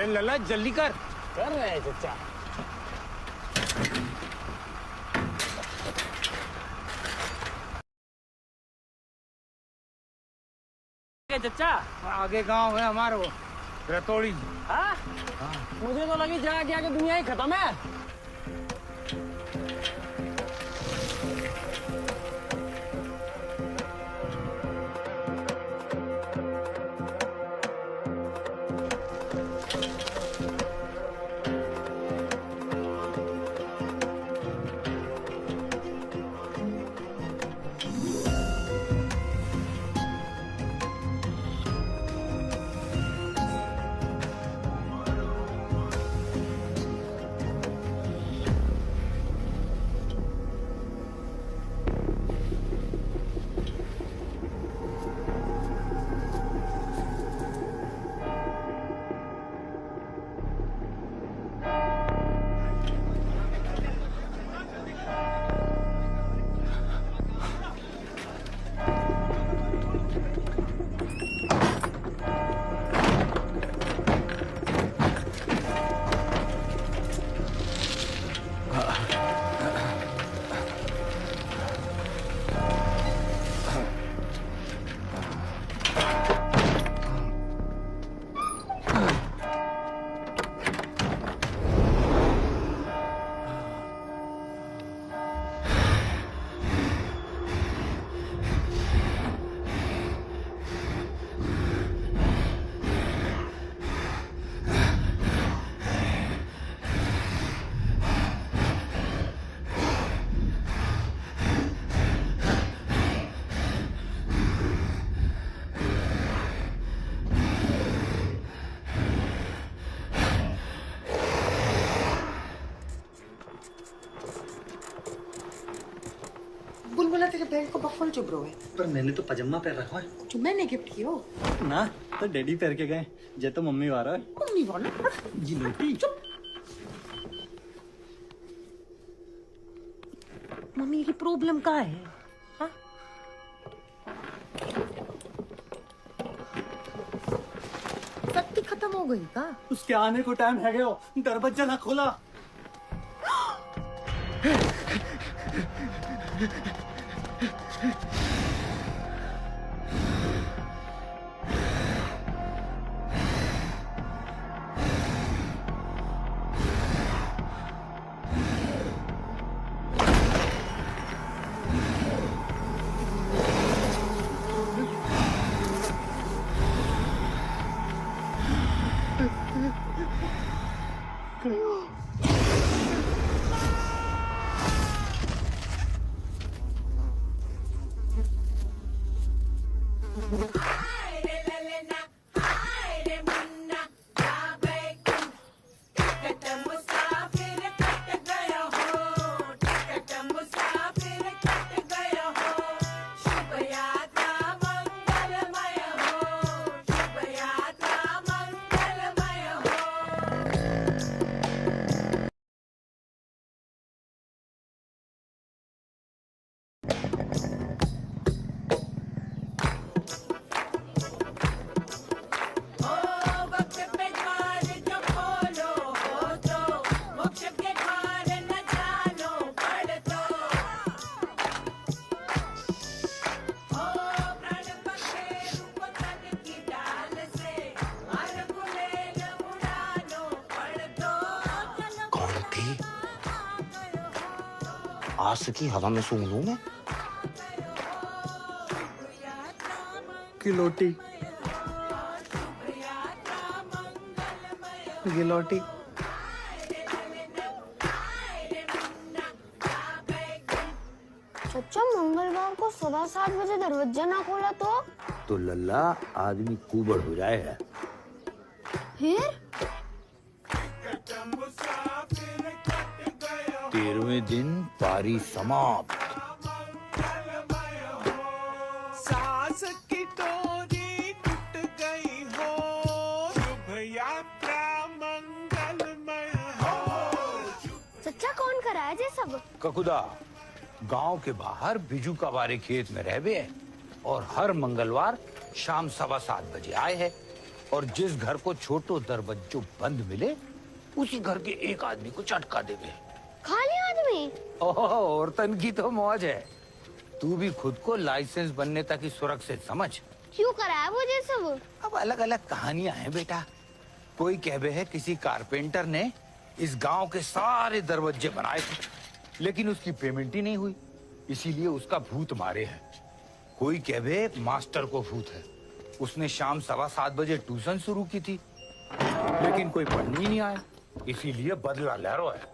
अरे लल्ला जल्दी कर रहे हैं चचा। चचा आगे गांव है हमारा वो रतौड़ी। हाँ? मुझे तो लगी जाके आगे दुनिया ही खत्म है। बुलबुला तेरे बैंड को बफल चुभ रहा है। पर मैंने तो पजामा पहन रखा है। जो मैंने गिफ्ट किया ना तो डैडी पहन के गए जे तो मम्मी वाला है। मम्मी वाला जी लोटी चुप। मम्मी की प्रॉब्लम क्या है? हाँ? शक्ति खत्म हो गई का? उसके आने को टाइम है गयो, दरवाजा ना खोला। आज की हवा में सूंघ लूं मैं। गिलोटी गिलोटी चचा मंगलवार को 7:15 बजे दरवाजा ना खोला तो लल्ला आदमी कुबड़ हो जाए है। फिर 13वें दिन पारी समाप्त। सास की डोरी टूट गई हो, शुभ यात्रा मंगलमय हो। चचा कौन कराया जे सब? ककुदा गांव के बाहर बिजू का वारे खेत में रहबे है और हर मंगलवार शाम 7:15 बजे आए है। और जिस घर को छोटो दरवाजो बंद मिले उसी घर के एक आदमी को झटका देवे। खाली आदमी? ओह, औरतन की तो मौज है। तू भी खुद को लाइसेंस बनने तक ही सुरक्षित समझ। क्यों कराया वो ये सब? अब अलग अलग कहानियां हैं बेटा। कोई कहवे है किसी कारपेंटर ने इस गांव के सारे दरवाजे बनाए थे, लेकिन उसकी पेमेंट ही नहीं हुई, इसीलिए उसका भूत मारे है। कोई कहवे मास्टर को भूत है, उसने शाम 7:15 बजे ट्यूशन शुरू की थी, लेकिन कोई पढ़ने ही नहीं आया, इसीलिए बदला ले रहा है।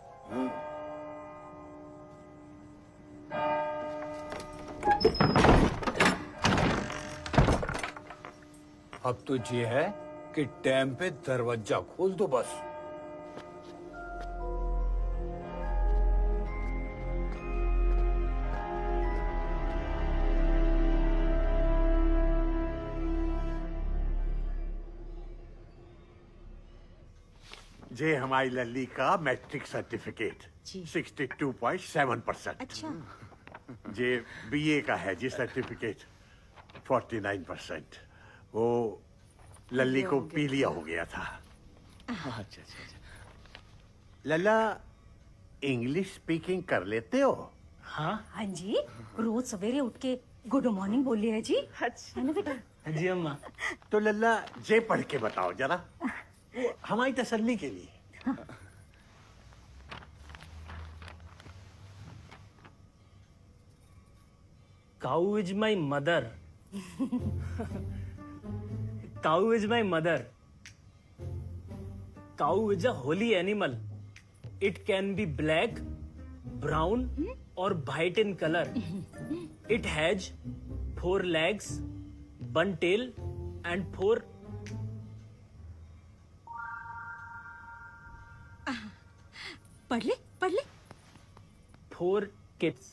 अब तो ये है कि टाइम पे दरवाजा खोल दो बस। जे हमारी लल्ली का मैट्रिक सर्टिफिकेट 62.7%। अच्छा। जे बीए का है जी सर्टिफिकेट 49%। वो लल्ली को पीलिया हो गया था। अच्छा। लल्ला इंग्लिश स्पीकिंग कर लेते हो? हाँ हाँ जी, रोज सवेरे उठ के गुड मॉर्निंग बोलिए है जी। अच्छा है ना बेटा? जी अम्मा। तो लल्ला जे पढ़ के बताओ जरा, वो हमारी तसल्ली के लिए। Cow is my mother. Cow is my mother. Cow is a holy animal. It can be black, brown, or white in color. It has 4 legs, 1 tail, and 4. पढ़ ले 4 kids.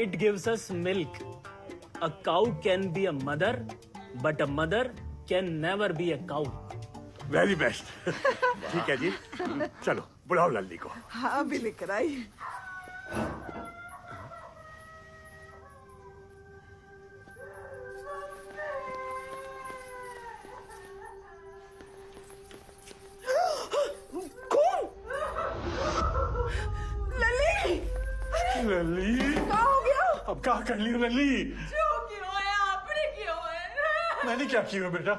It gives us milk. A cow can be a mother, but a mother can never be a cow. Very best. ठीक है जी, चलो बुलाओ लल्ली को। हाँ भी लेकर आई। लल्ली क्या हो गया? अब क्या कर ली लल्ली? क्यों है? आपने क्यों है? मैंने क्या किया बेटा?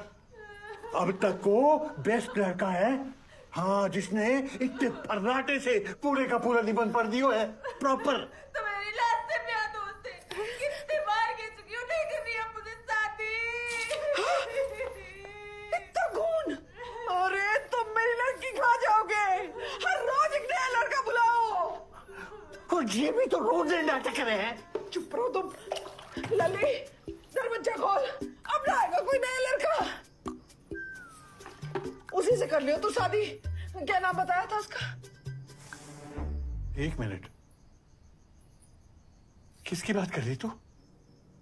अब तक को बेस्ट लड़का है, हाँ, जिसने इतने फर्राटे से पूरे का पूरा निबंध पढ़ दियो है प्रॉपर। तो मेरी लास्ट से प्यार दोस्त है, कितनी बार कह चुकी हूँ नहीं करनी है मुझे शादी। इतना गुण? अरे तुम मेरी लड़की खा जाओगे। हर रोज एक नया लड़का बुलाओ। और ये भी तो रोज नाटक कर रहे हैं। चुप रहो तुम। लली दरवाजा खोल, अब ना आएगा कोई नया लड़का। उसी से कर लियो तू शादी। क्या नाम बताया था उसका? 1 मिनट, किसकी बात कर रही तू?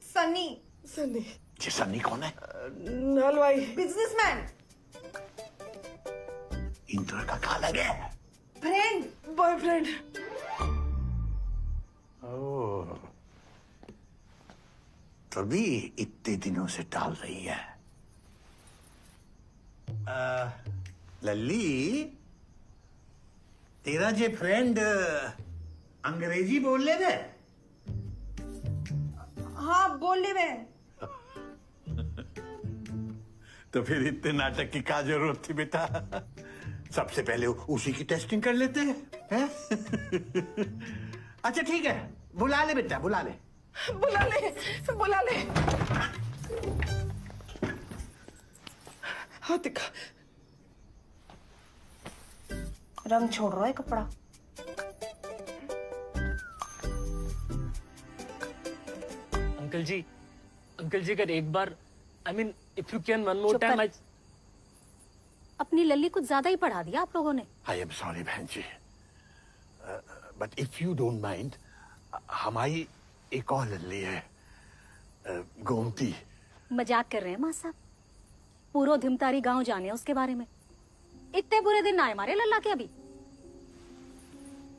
सनी। सनी? ये सन्नी कौन है? हलवाई, बिजनेसमैन, इंद्र का कहा लगे? Friend, boyfriend. ओह, तभी इतने दिनों से टाल रही है। लल्ली, तेरा जे फ्रेंड अंग्रेजी बोल ले रे? हाँ बोल ले मैं। तो फिर इतने नाटक की क्या जरूरत थी बेटा? सबसे पहले उसी की टेस्टिंग कर लेते हैं। अच्छा ठीक है, बुला ले बेटा, बुला ले। बुला ले, बुला ले। हाँ दिखा। रंग छोड़ रहा है कपड़ा। अंकल जी अगर एक बार, I mean, if you can one more चुप time, कर। अपनी लल्ली कुछ ज्यादा ही पढ़ा दिया आप लोगों ने। आई एम सॉरी बहन जी, but if you don't mind, हमारी एक और लल्ली है, गोमती। मजाक कर रहे हैं माँ साहब? पूरा धिमतारी गांव जाने उसके बारे में। इतने बुरे दिन ना आए हमारे लल्ला के अभी।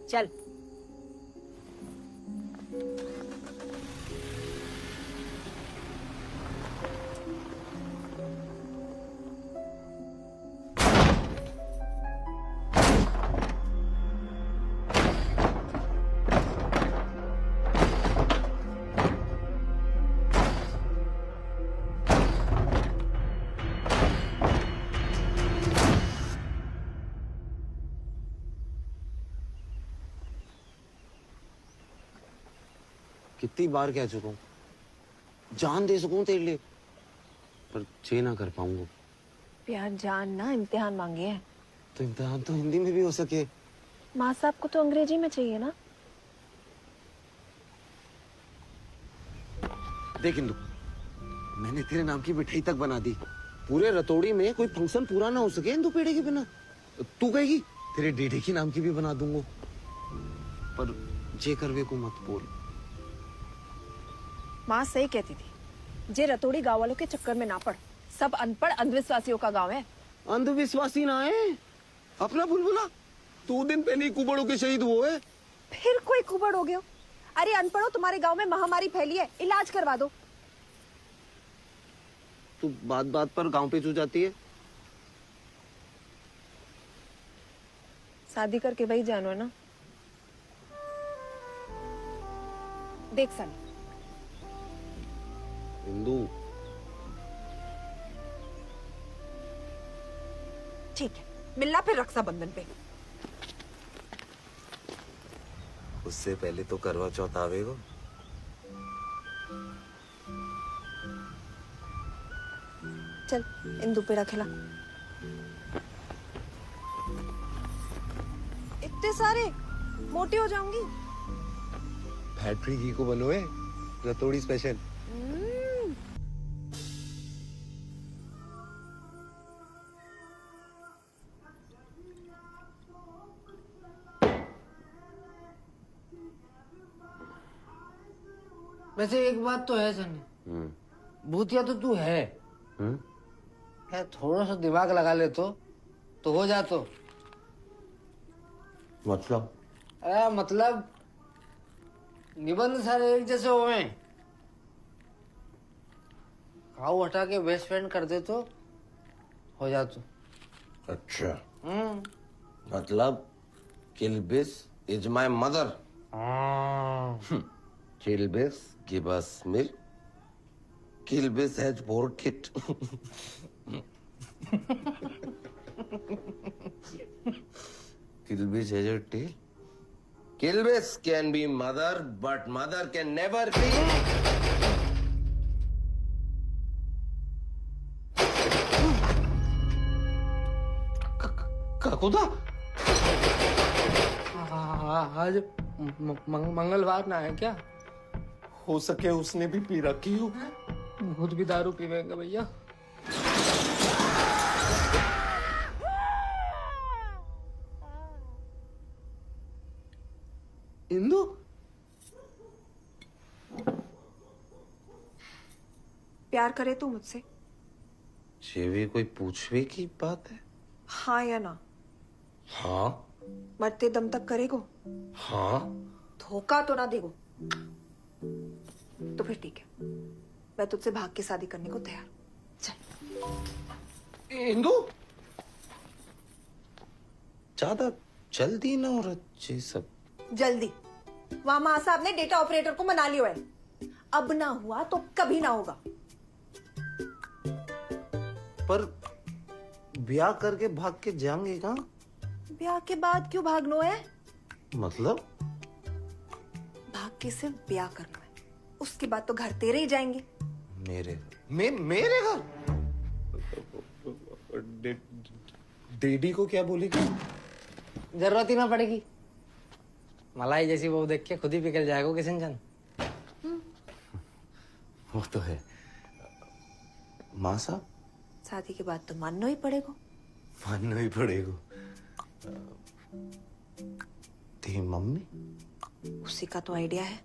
चल कितनी बार कह चुका हूँ, जान दे सकूं तेरे लिए, पर ये ना कर पाऊंगा। प्यार जान ना इम्तिहान मांगे है। तो इम्तिहान तो हिंदी में भी हो सके। माँ साहब को तो अंग्रेजी में चाहिए ना। देख इंदु, मैंने तेरे नाम की मिठाई तक बना दी। पूरे रतौड़ी में कोई फंक्शन पूरा ना हो सके इंदु पेड़े के बिना। तू कहेगी तेरे डेढ़े की नाम की भी बना दूंगा, पर जे करवे को मत बोल। माँ सही कहती थी, जे रतोड़ी गांव वालों के चक्कर में ना पड़। सब अनपढ़ अंधविश्वासियों का गांव है। अंधविश्वासी ना है अपना बुलबुला, 2 दिन पहले ही कुबड़ों के शहीद हुए। फिर कोई कुबड़ हो गया। अरे अनपढ़ो, तुम्हारे गांव में महामारी फैली है, इलाज करवा दो। तू बात बात पर गांव पे चू जाती है। शादी करके वही जानो है ना। देख साली, हिंदू ठीक है, मिलना फिर रक्षाबंधन पे। उससे पहले तो करवा चौथ आवेगा। चल इंदु पेड़ा खिला। इतने सारे, मोटी हो जाऊंगी। फैक्ट्री घी को बनोए रतौड़ी स्पेशल। वैसे एक बात तो है सनी, भूतिया तो तू है। यार थोड़ा सा दिमाग लगा ले तो हो जा। तो मतलब? अरे मतलब निबंध सारे एक जैसे हुए। घाव हटा के बेस्ट फ्रेंड कर दे तो हो जा। तो अच्छा, मतलब Kilbis is my mother. Kilbis give us milk, Kilbis has bore kit. Kilbis has a tail. Kilbis can be mother, but mother can never be. खुदा आज मंगलवार ना है क्या? हो सके उसने भी पी रखी हो। खुद भी दारू पीवेंगे भैया। इंदु, प्यार करे तू मुझसे? ये भी कोई पूछवे की बात है? हाँ या ना? हाँ। मरते दम तक करेगो? हाँ। धोखा तो ना देगो? तो फिर ठीक है, मैं तुझसे भाग के शादी करने को तैयार। चल। इंदु, ज्यादा जल्दी ना हो रहा ये सब। जल्दी? वहां माँ साहब ने डेटा ऑपरेटर को मना लिया है। अब ना हुआ तो कभी ना होगा। पर ब्याह करके भाग के जाएंगे कहाँ? ब्याह के बाद क्यों भागनो है? मतलब? भाग के सिर्फ ब्याह करना है, उसके बाद तो घर तेरे ही जाएंगे। मेरे मेरे घर? डैडी को क्या बोलेगी? जरूरत ही ना पड़ेगी। मलाई जैसी बहू देख के खुद ही पिघल जाएगा किशन चंद। वो तो है। माँ साहब, शादी के बाद तो मानना ही पड़ेगा। मानना ही पड़ेगा। तेरी मम्मी? उसी का तो आइडिया है।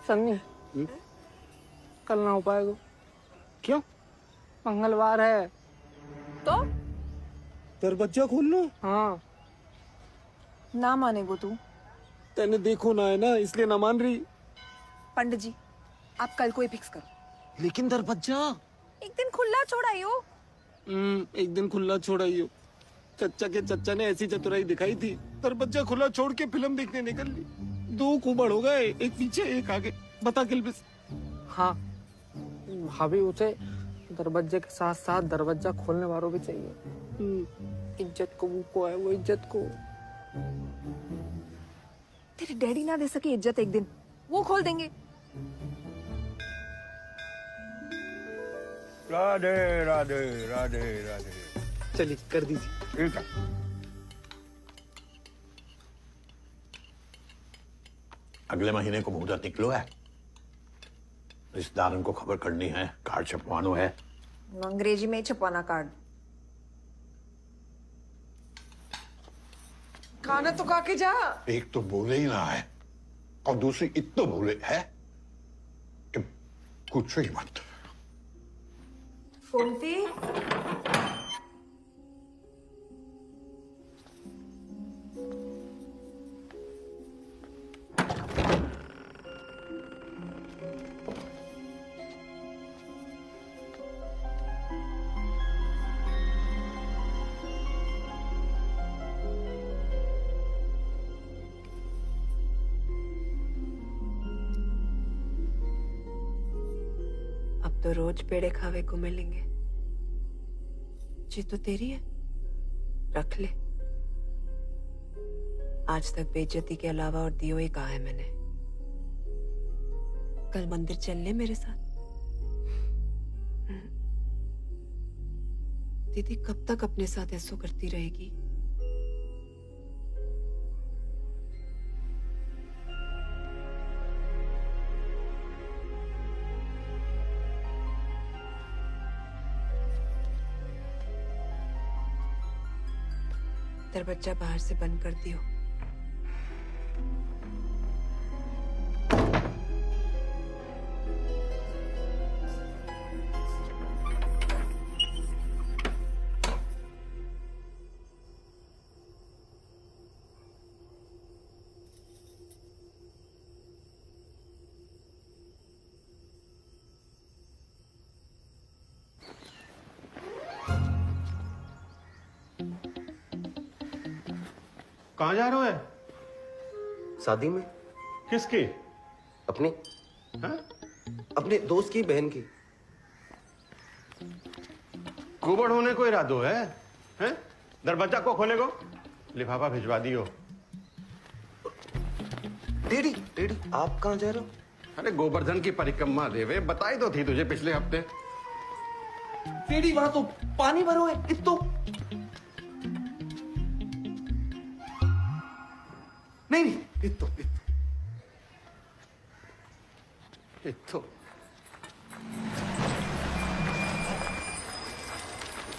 सन्नी, कल ना हो पाएगा। क्यों? मंगलवार है तो दरवाजा खोल लो। हाँ। ना मानेगो तू? तेने देखो ना है ना, इसलिए ना मान रही। पंडित जी, आप कल को ही फिक्स करो। लेकिन दरवाजा एक दिन खुला छोड़ाइयो। एक दिन खुला छोड़ाइयो। चच्चा के चच्चा ने ऐसी चतुराई दिखाई थी, दरवाजा खुला छोड़ के फिल्म देखने निकल ली। 2 कुबड़ हो गए, एक पीछे एक आगे। बता किल्बिस। हाँ, भाभी उसे दरवाजे के साथ साथ दरवाजा खोलने वालों भी चाहिए। इज्जत को वो है, वो इज्जत को तेरे डैडी ना दे सके इज्जत, एक दिन वो खोल देंगे। राधे राधे राधे राधे। चलिए कर दीजिए। ठीक है। अगले महीने को मुहूर्त निकलो है, रिश्तेदारों को खबर करनी है, कार्ड छपवानो है। अंग्रेजी में ही छपवाना कार्ड। खाना तो खा के जा। एक तो बोले ही ना है और दूसरी इतना बोले है कि कुछ ही मत। कुंती, अब तो रोज पेड़े खावे को मिलेंगे। जी तो तेरी है, रख ले। आज तक बेइज्जती के अलावा और दियो ही कहा है मैंने। कल मंदिर चल ले मेरे साथ। दीदी कब तक अपने साथ ऐसो करती रहेगी? दरवाजा बाहर से बंद कर दियो। कहाँ जा रहे हो? शादी में। किसकी? अपनी। हाँ? अपने दोस्त की बहन की। कुबड़ होने को इरादो है? हैं? दरवाजा को खोलेगो? लिफाफा भिजवा दियो। डैडी, डैडी आप कहाँ जा रहे हो? अरे गोवर्धन की परिक्रमा देवे, बताई तो थी तुझे पिछले हफ्ते। डैडी वहां तो पानी भरो है, इतो। नहीं नहीं, इतो इतो।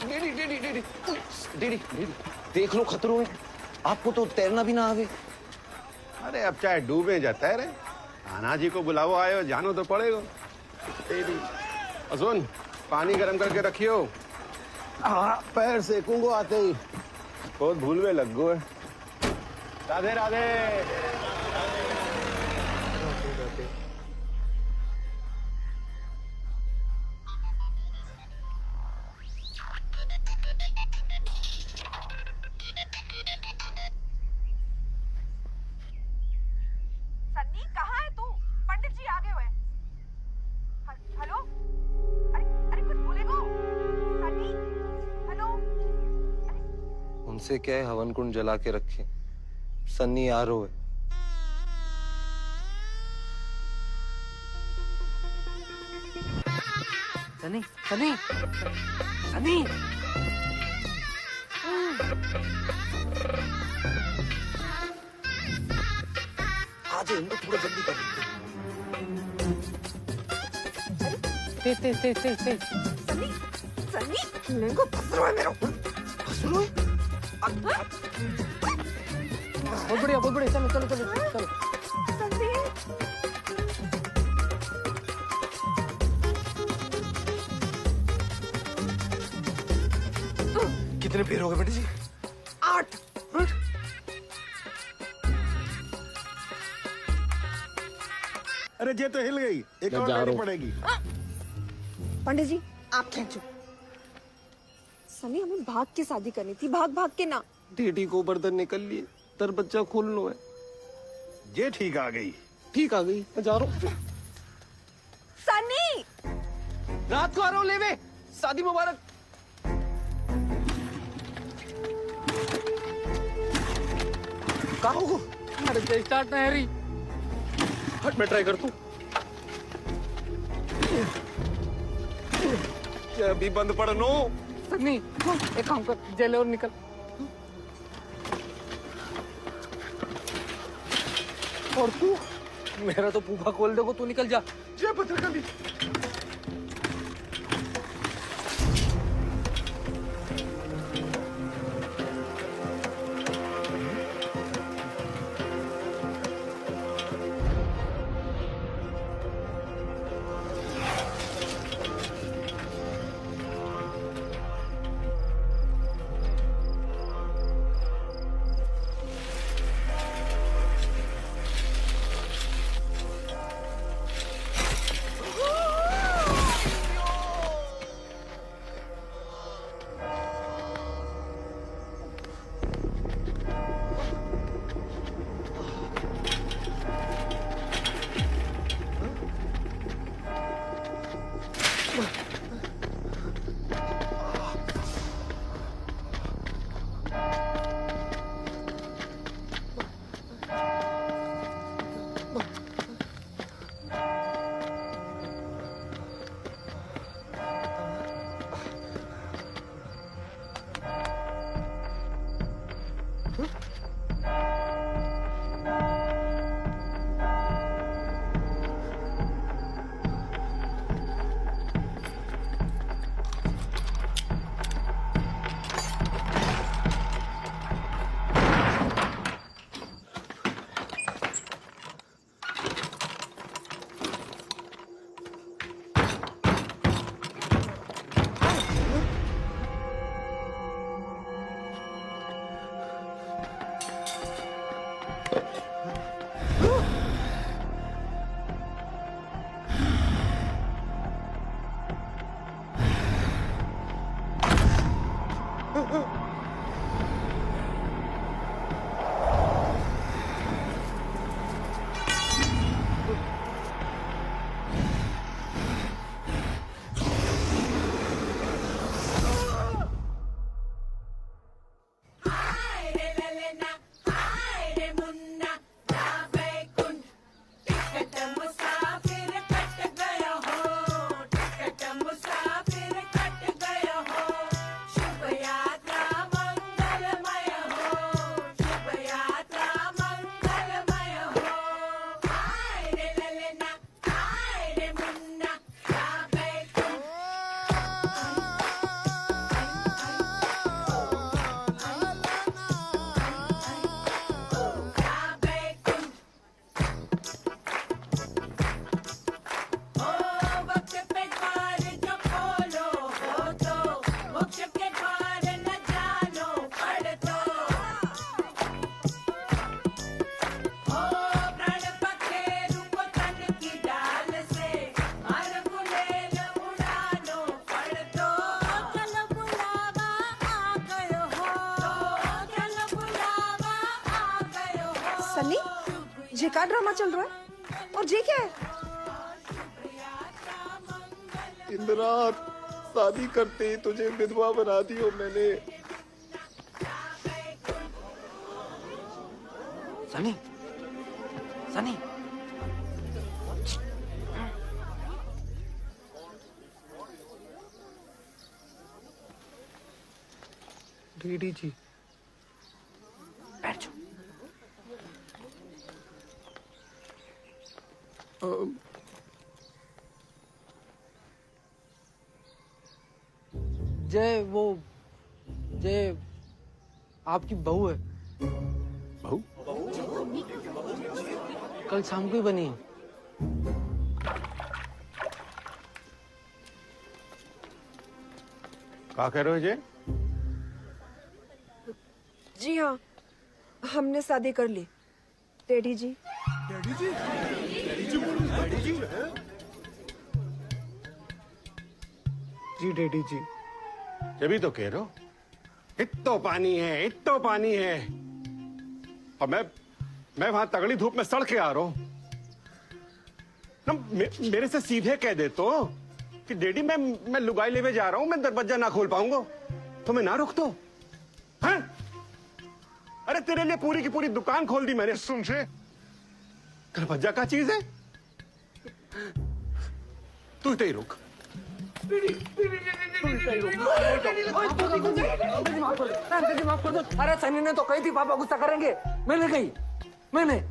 Daddy daddy daddy daddy daddy देख लो खतरों है, आपको तो तैरना भी ना आवे। अरे अब चाहे डूबे जा तैरे, आना जी को बुलावो आयो, जानो तो पड़ेगा। सुन, पानी गरम करके रखियो। हाँ, पैर सेकूंगो आते ही। बहुत भूलवे लग गो है। राधे राधे। सन्नी कहाँ है तू? पंडित जी आ गए हुए। हेलो? अरे अरे कुछ बोलेगो? सन्नी? हेलो? उनसे क्या है, हवन कुंड जला के रखे। सन्नी आ रो है। सनी सनी सनी आज इनको थोड़ा जल्दी कर। ते सन्नी सन्नी मेरे को पसरो है, मेरा पसरो है। बहुत बढ़िया, चलो चलो चलो चलो। सन्नी कितने पैर हो गए बेटी जी? 8। अरे ये तो हिल गई, एक और लेनी पड़ेगी। पंडित जी आप खींचो। सनी हमें भाग के शादी करनी थी, भाग भाग के ना। डीडी को बर्तन निकल लिए, दरवाजा खोलना है। ये ठीक आ गई। ठीक आ गई, मैं जा रहा हूँ। सनी रात को आ रहा हूँ लेवे। शादी मुबारक। कहाँ हो? अरे जे स्टार्ट ना हैरी। हट, मैं ट्राई कर तू। ये अभी बंद पड़नो। सन्नी एक काम कर, जेल और निकल। और तू? मेरा तो फूफा खोल देगो, तू निकल जा। जय भद्रकाली। सन्नी, ये क्या ड्रामा चल रहा है? और ये क्या है? इंदिरा, शादी करते ही तुझे विधवा बना दी हो मैंने। सनी, सनी। डीडी जी, बैठ जाओ। जय आपकी बहू है। बहू? कल शाम को ही बनी है। क्या कह रहे हो जय? जी हाँ, हमने शादी कर ली। डैडी जी। डैडी जी? डैडी जी बोलो, डैडी जी। जी डैडी जी। जब तो कह रहे हो, इत्तो पानी है, इत्तो पानी है, और मैं वहां तगड़ी धूप में सड़ के आ रहा हूं ना। मेरे से सीधे कह दे तो कि डैडी मैं लुगाई लेवे जा रहा हूं, मैं दरवाजा ना खोल पाऊंगा तो मैं ना रुक तो। हैं? अरे तेरे लिए पूरी की पूरी दुकान खोल दी मैंने। सुन से दरवाजा का चीज है। तू इतना ही रुक। अरे सनी ने तो कही थी पापा गुस्सा करेंगे, मैंने कही, मैंने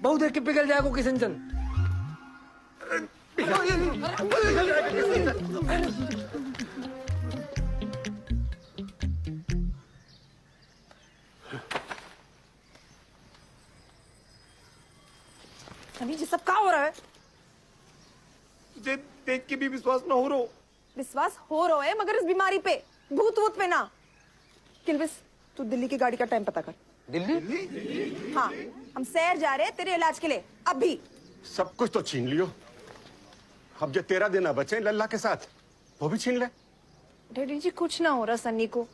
बहुत देख के पिघल जाएगा किशन चंद। सनी जी सब क्या हो रहा है? तुझे देख के भी विश्वास ना हो रहा। विश्वास हो रहा है मगर इस बीमारी पे, भूत वूत पे ना। किल्विस तू दिल्ली की गाड़ी का टाइम पता कर। दिल्ली? हाँ, हम शहर जा रहे हैं तेरे इलाज के लिए अभी। सब कुछ तो छीन लियो, अब जो 13 दिन बचे लल्ला के साथ वो भी छीन ले। डैडी जी कुछ ना हो रहा सन्नी को,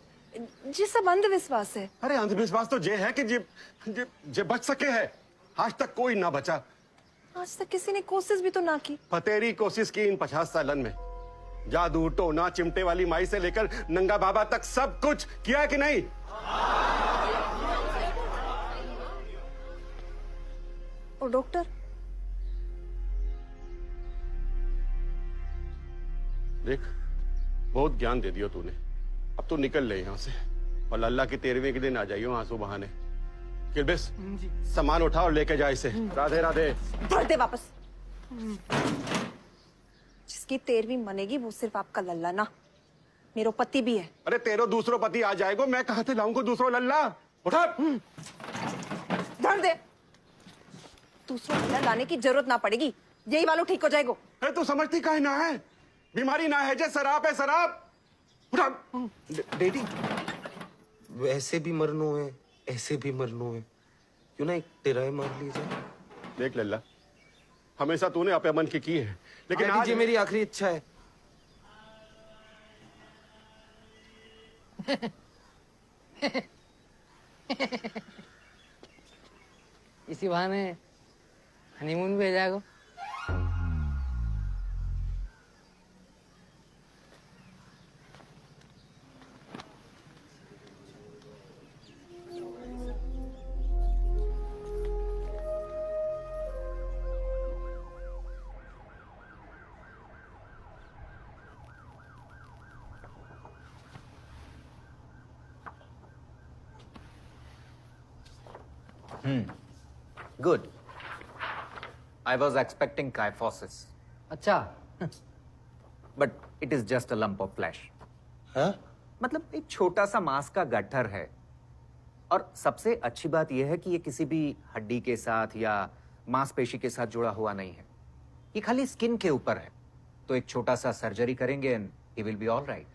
जी सब अंधविश्वास है। अरे अंधविश्वास तो ये है कि जे बच सके है, आज तक कोई ना बचा। आज तक किसी ने कोशिश भी तो ना की। फतेरी कोशिश की इन 50 सालन में। जादू टोना चिमटे वाली माई से लेकर नंगा बाबा तक सब कुछ किया कि नहीं? और डॉक्टर? देख बहुत ज्ञान दे दियो तूने, अब तो निकल ले यहाँ से और लल्ला की 13वीं के दिन आ जाइयो आंसू बहाने। किल्बिस सामान उठा और लेके जा इसे। राधे राधे। भर दे वापस। जिसकी 13वीं मनेगी वो सिर्फ आपका लल्ला ना, मेरा पति भी है। अरे तेरो दूसरो पति आ जाएगा, मैं कहाँ से लाऊंगा दूसरो लल्ला? उठा। धर दे। दूसरा लल्ला लाने की जरूरत ना पड़ेगी, यही वालों ठीक हो जाएगा। अरे तू समझती काहे ना है? बीमारी ना है जे शराब है शराब। उठा। डैडी वैसे भी मरनो है, ऐसे भी मरनो है, क्यों ना एक टेराए मार ली जाए। देख लल्ला, हमेशा तूने अपने मन की है, लेकिन आज आज ये मेरी आखिरी इच्छा है। इसी बहाने हनीमून भी आ जाएगा। Good. I was expecting kyphosis. अच्छा। But it is just a lump of flesh. हाँ? मतलब एक छोटा सा मांस का गट्ठर है। और सबसे अच्छी बात यह है कि ये किसी भी हड्डी के साथ या मांसपेशी के साथ जुड़ा हुआ नहीं है। ये खाली स्किन के ऊपर है। तो एक छोटा सा सर्जरी करेंगे and he will be all right.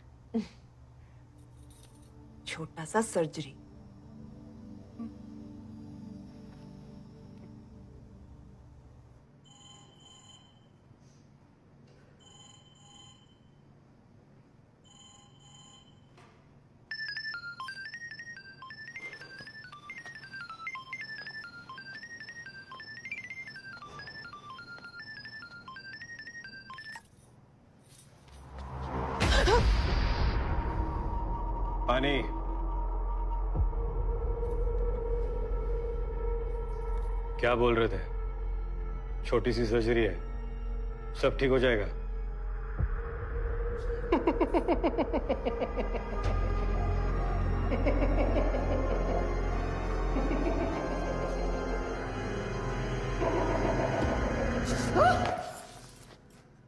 छोटा सा सर्जरी? पानी। क्या बोल रहे थे? छोटी सी सर्जरी है, सब ठीक हो जाएगा।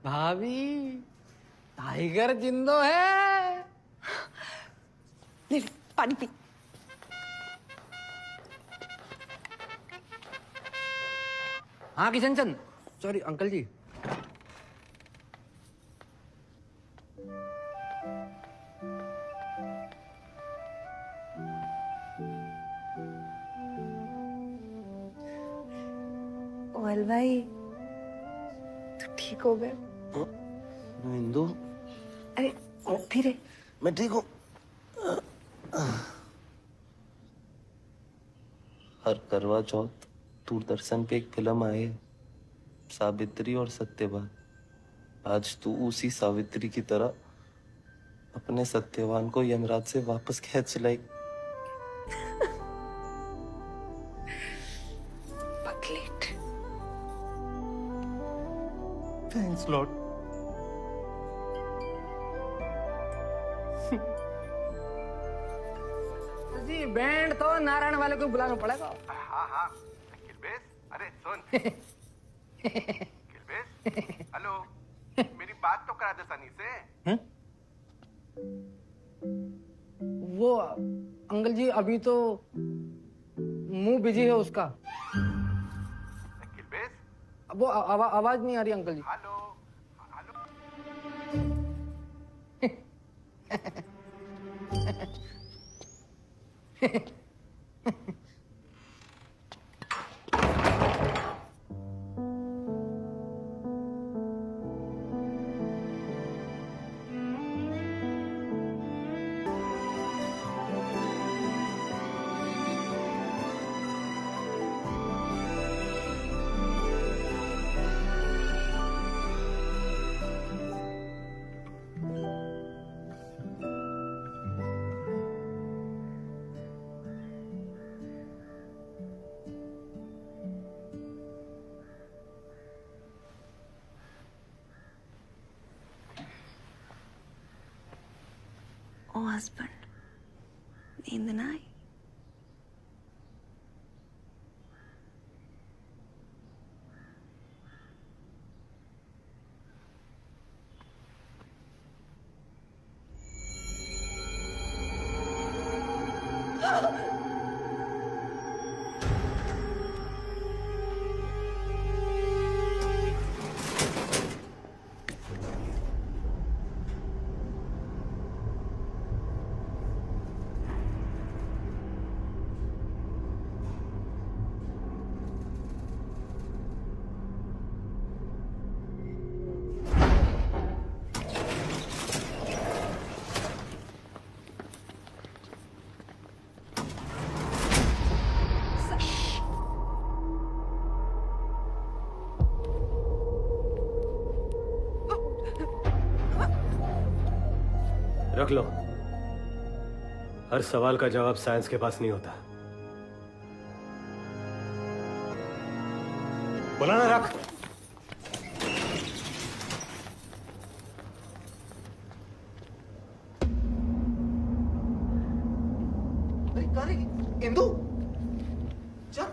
भाभी टाइगर जिंदो है। ले पानी पी। हाँ किशन चंद, सॉरी अंकल जी। ओएल भाई तू ठीक हो गए? इंदु, अरे फिर मैं ठीक हूँ। हर करवा चौथ दूरदर्शन पे एक फिल्म आई है, सावित्री और सत्यवान। आज तू उसी सावित्री की तरह अपने सत्यवान को यमराज से वापस खींच लाई। Thanks lord. जी बैंड तो नारायण वाले को बुलाना पड़ेगा। हाँ हाँ किलबेस, अरे सुन किलबेस, हेलो, मेरी बात तो करा दे सनी से। वो अंकल जी अभी तो मुंह बिजी है उसका। किलबेस, वो आवाज नहीं आ रही अंकल जी। हेलो ओ हस्बैंड, नींद ना आई? रख लो। हर सवाल का जवाब साइंस के पास नहीं होता। बोला ना रख। अरे इंदु चल।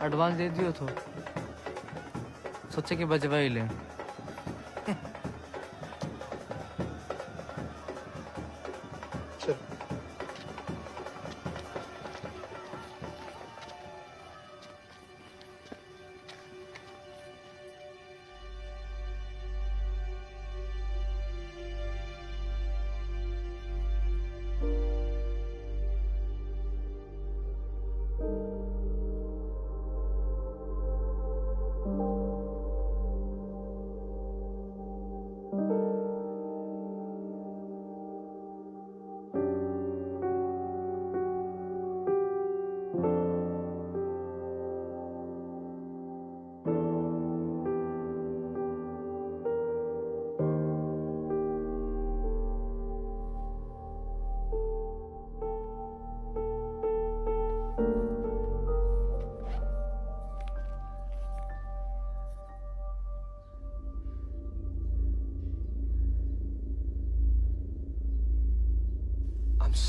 एडवांस दे दियो तो सोचे कि बजवा ही ले।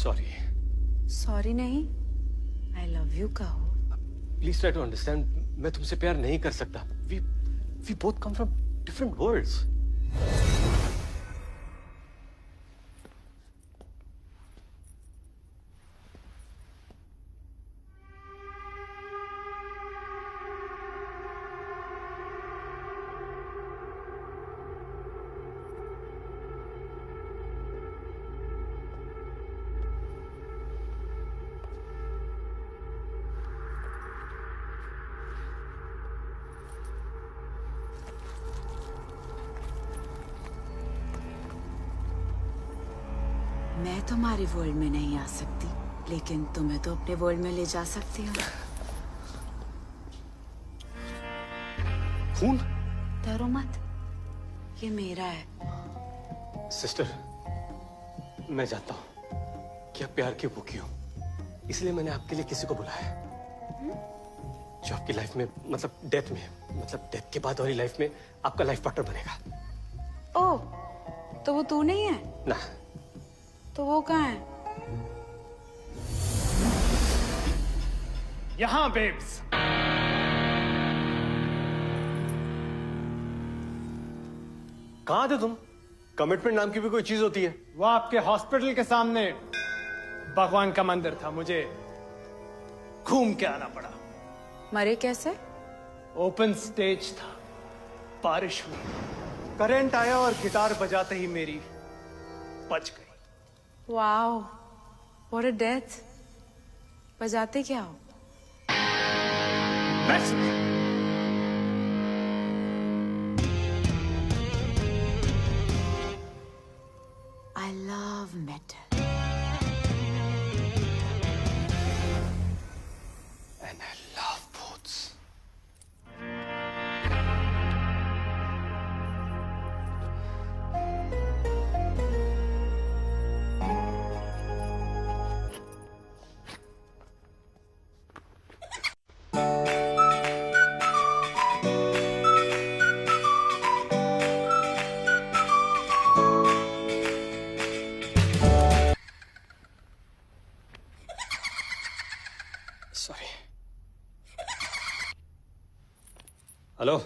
सॉरी। सॉरी नहीं, आई लव यू कहो। Please try to understand. मैं तुमसे प्यार नहीं कर सकता। We both come from different worlds. मैं तुम्हारे वर्ल्ड में नहीं आ सकती, लेकिन तुम्हें तो अपने वर्ल्ड में ले जा सकती हूँ। खून? डरो मत, ये मेरा है। सिस्टर, मैं जानता हूँ कि आप प्यार की भूखी हो, इसलिए मैंने आपके लिए किसी को बुलाया है जो आपकी लाइफ में, मतलब डेथ के बाद वाली लाइफ में आपका लाइफ पार्टनर बनेगा। ओह, तो वो तू नहीं है? ना। तो वो कहाँ है? यहाँ बेब्स। कहाँ थे तुम? कमिटमेंट नाम की भी कोई चीज होती है? वो आपके हॉस्पिटल के सामने भगवान का मंदिर था, मुझे घूम के आना पड़ा। मरे कैसे? ओपन स्टेज था, बारिश हुई, करंट आया और गिटार बजाते ही मेरी बच गई। Wow, what a death. बजाते क्या हो? I love metal. And I love boats. Sorry. Hello.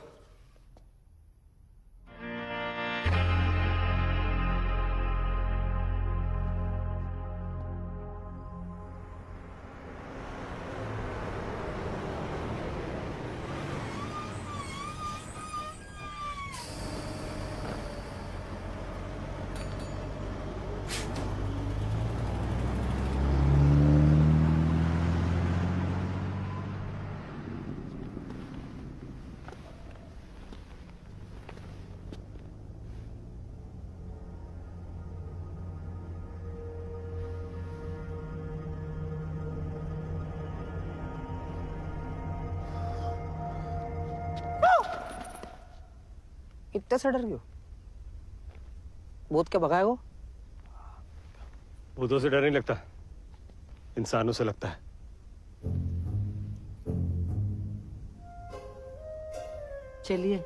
इतना सा डर क्यों? भूत के भगाए हो? भूतों से डर नहीं लगता, इंसानों से लगता है। चलिए।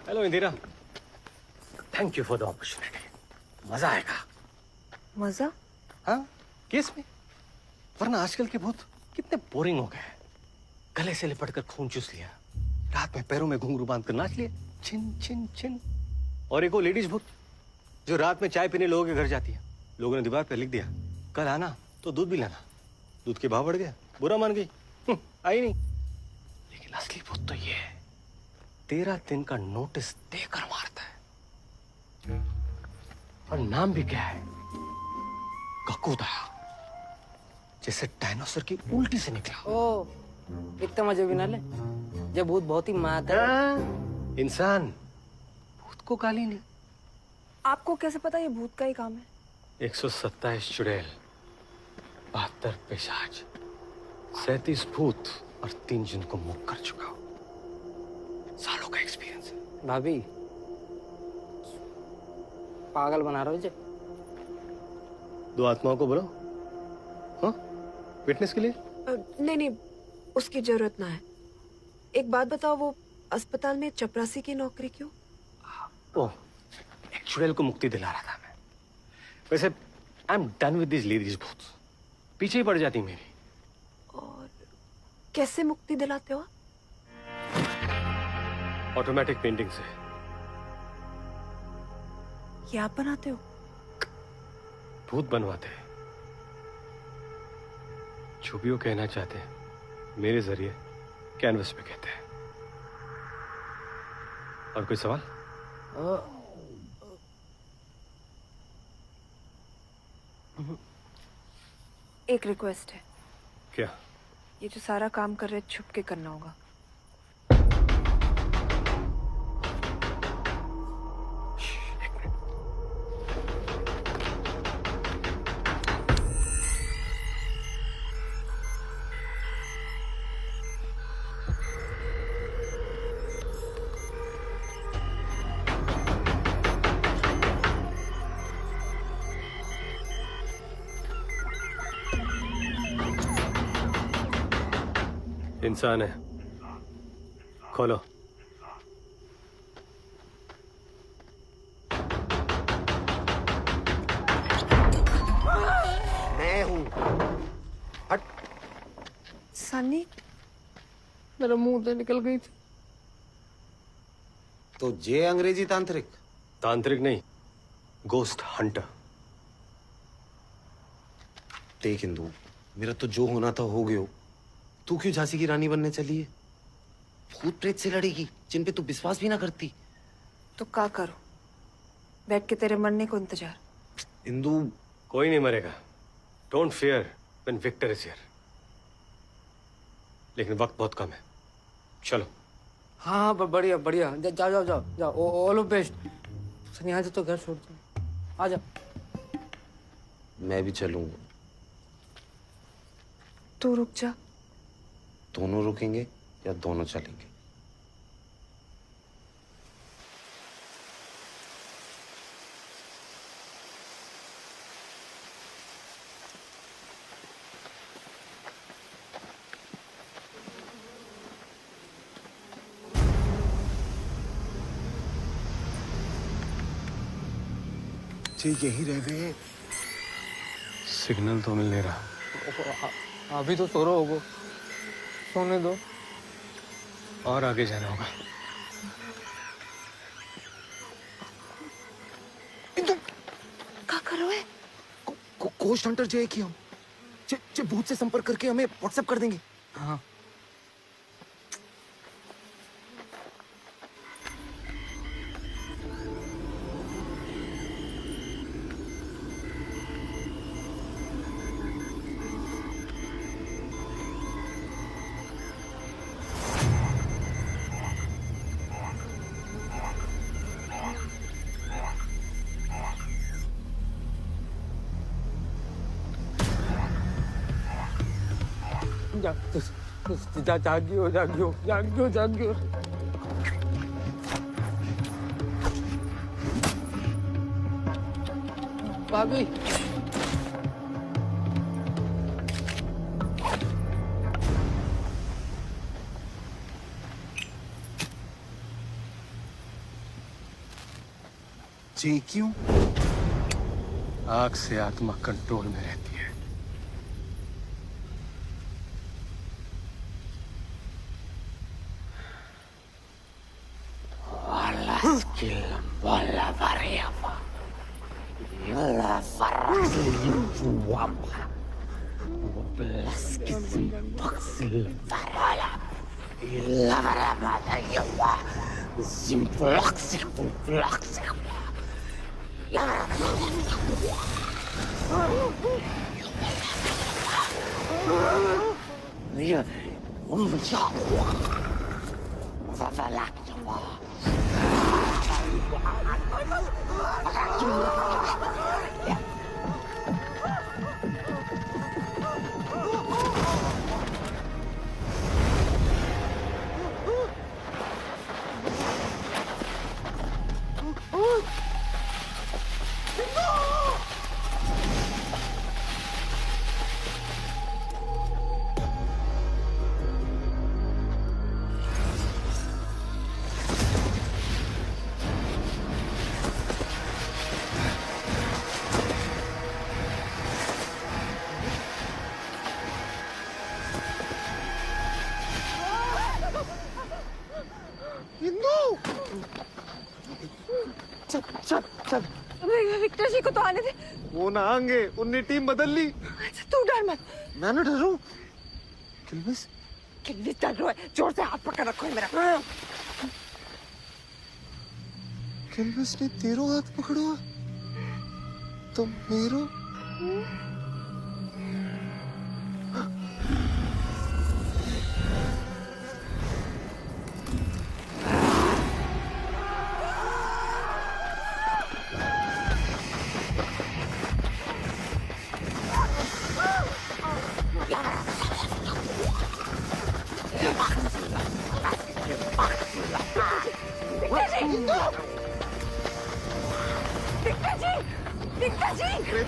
Hello Indira, thank you for the opportunity. मजा आएगा। मजा? हाँ, केस में। वरना आजकल के भूत कितने बोरिंग हो गए। गले से लिपट कर खून चूस लिया, रात में पैरों में घुंघरू बांध कर नाच लिए, छिन छिन छिन। और एक वो लेडीज भूत जो रात में चाय पीने लोगों के घर जाती है। लोगों ने दीवार पर लिख दिया, कल आना तो दूध भी लाना। दूध के भाव बढ़ गया, बुरा मान गई, आई नहीं। लेकिन असली भूत तो ये है, 13 दिन का नोटिस देकर मारता है। और नाम भी क्या है? ककूदा, जैसे डायनासोर की उल्टी से निकला। ओ, इतना मजे भी ना ले, जब भूत बहुत ही मात है। इंसान भूत को गाली नहीं। आपको कैसे पता ये भूत का ही काम है? 127 चुड़ैल, 72 पिशाच, 37 भूत और 3 जिनको मुक्त कर चुका हूं। सालों का एक्सपीरियंस है। भाभी, पागल बना रहे हो जे? 2 आत्माओं को बुलाओ, हाँ, विटनेस के लिए। नहीं नहीं, उसकी जरूरत ना है। एक बात बताओ, वो अस्पताल में चपरासी की नौकरी क्यों? ओह, एक चुड़ैल को मुक्ति दिला रहा था मैं। वैसे I am done with this ladies भूत। पीछे ही पड़ जाती मेरी। और कैसे मुक्ति दिलाते हो? ऑटोमेटिक पेंटिंग से। ये आप बनाते हो? भूत बनवाते हैं। जो भी वो कहना चाहते हैं मेरे जरिए कैनवस पे कहते हैं। और कोई सवाल? एक रिक्वेस्ट है। क्या? ये जो सारा काम कर रहे छुप के करना होगा। इंसान है, खोलो। मैं हूं। हट। सनी, मेरा मुंह से निकल गई थी। तो जे अंग्रेजी तांत्रिक? तांत्रिक नहीं, गोस्ट हंटर। देख इंदु, मेरा तो जो होना था हो गयो। तू क्यों झांसी की रानी बनने चली है? भूत प्रेत से लड़ेगी जिन पे तू विश्वास भी ना करती। तो क्या करो? बैठ के तेरे मरने को इंतजार। इंदु, कोई नहीं मरेगा। Don't fear when Victor is here. लेकिन वक्त बहुत कम है। चलो। हाँ बढ़िया बढ़िया, जाओ जाओ जाओ जाओ। All of best. सनी आज तो घर छोड़ दो, आ जाओ। मैं भी चलूंगा। तू रुक जा। दोनों रुकेंगे या दोनों चलेंगे? जी यही रह गए। सिग्नल तो मिल नहीं रहा। अभी तो सो रहा होगा, सोने दो। और आगे जाना होगा। क्या कर रहे हो? कोस्ट हंटर जो है कि हम जे भूत से संपर्क करके हमें व्हाट्सएप कर देंगे। हाँ। जागियो जागियो जागियो जागियो। भाभी, जी क्यों? आग से आत्मा कंट्रोल में रहती है। चल चल चल। विक्टर जी को तो आने दे। वो ना आएंगे, उनने टीम बदल ली। अच्छा तू डर मत। मैं ना डरूं। किल्विस किल्विस डर रहा है, जोर से हाथ पकड़ रखो है मेरा। किल्विस ने तेरो हाथ पकड़ो तो मेरो।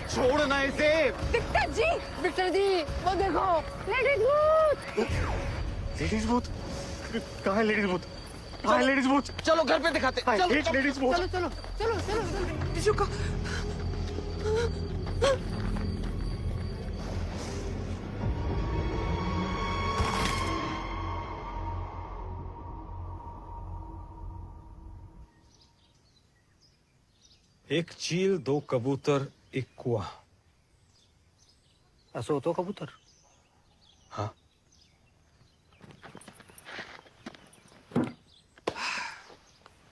छोड़ना इसे। विक्टर जी वो देखो लेडीज भूत। लेडीज भूत कहाँ है? लेडीज भूत कहाँ है? लेडीज भूत चलो घर पे दिखाते। चलो एक लेडीज भूत। चलो चलो चलो चलो टिश्यू का। एक चील, दो कबूतर, एक कुआं। असं होतो कबूतर? हाँ।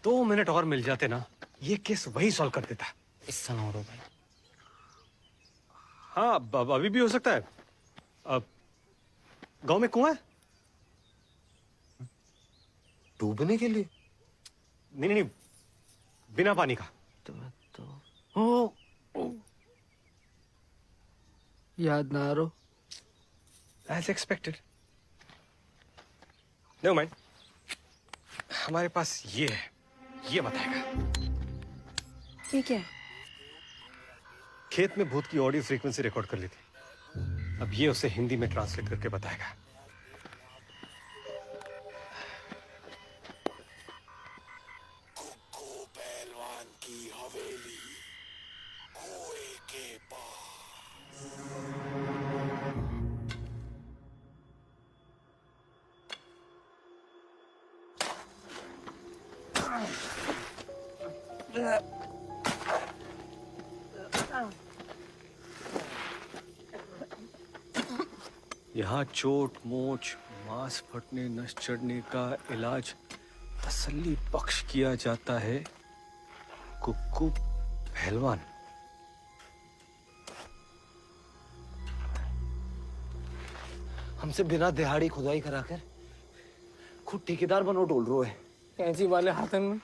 दो मिनट और मिल जाते ना, ये केस वही सॉल्व कर देता। इस सनोरो भाई। हाँ अभी भी हो सकता है। अब गांव में कुआं है डूबने के लिए? नहीं नहीं, बिना पानी का। याद ना आ रहा। As expected. Never mind. हमारे पास ये है, ये बताएगा। ये क्या है? खेत में भूत की ऑडियो फ्रीक्वेंसी रिकॉर्ड कर ली थी। अब ये उसे हिंदी में ट्रांसलेट करके बताएगा। यहाँ चोट मोच, मांस फटने, नस चढ़ने का इलाज तसल्ली बख्श किया जाता है। कुक्कू पहलवान। हमसे बिना दिहाड़ी खुदाई कराकर खुद ठेकेदार बनो डोल रो है। कैंची वाले हाथन में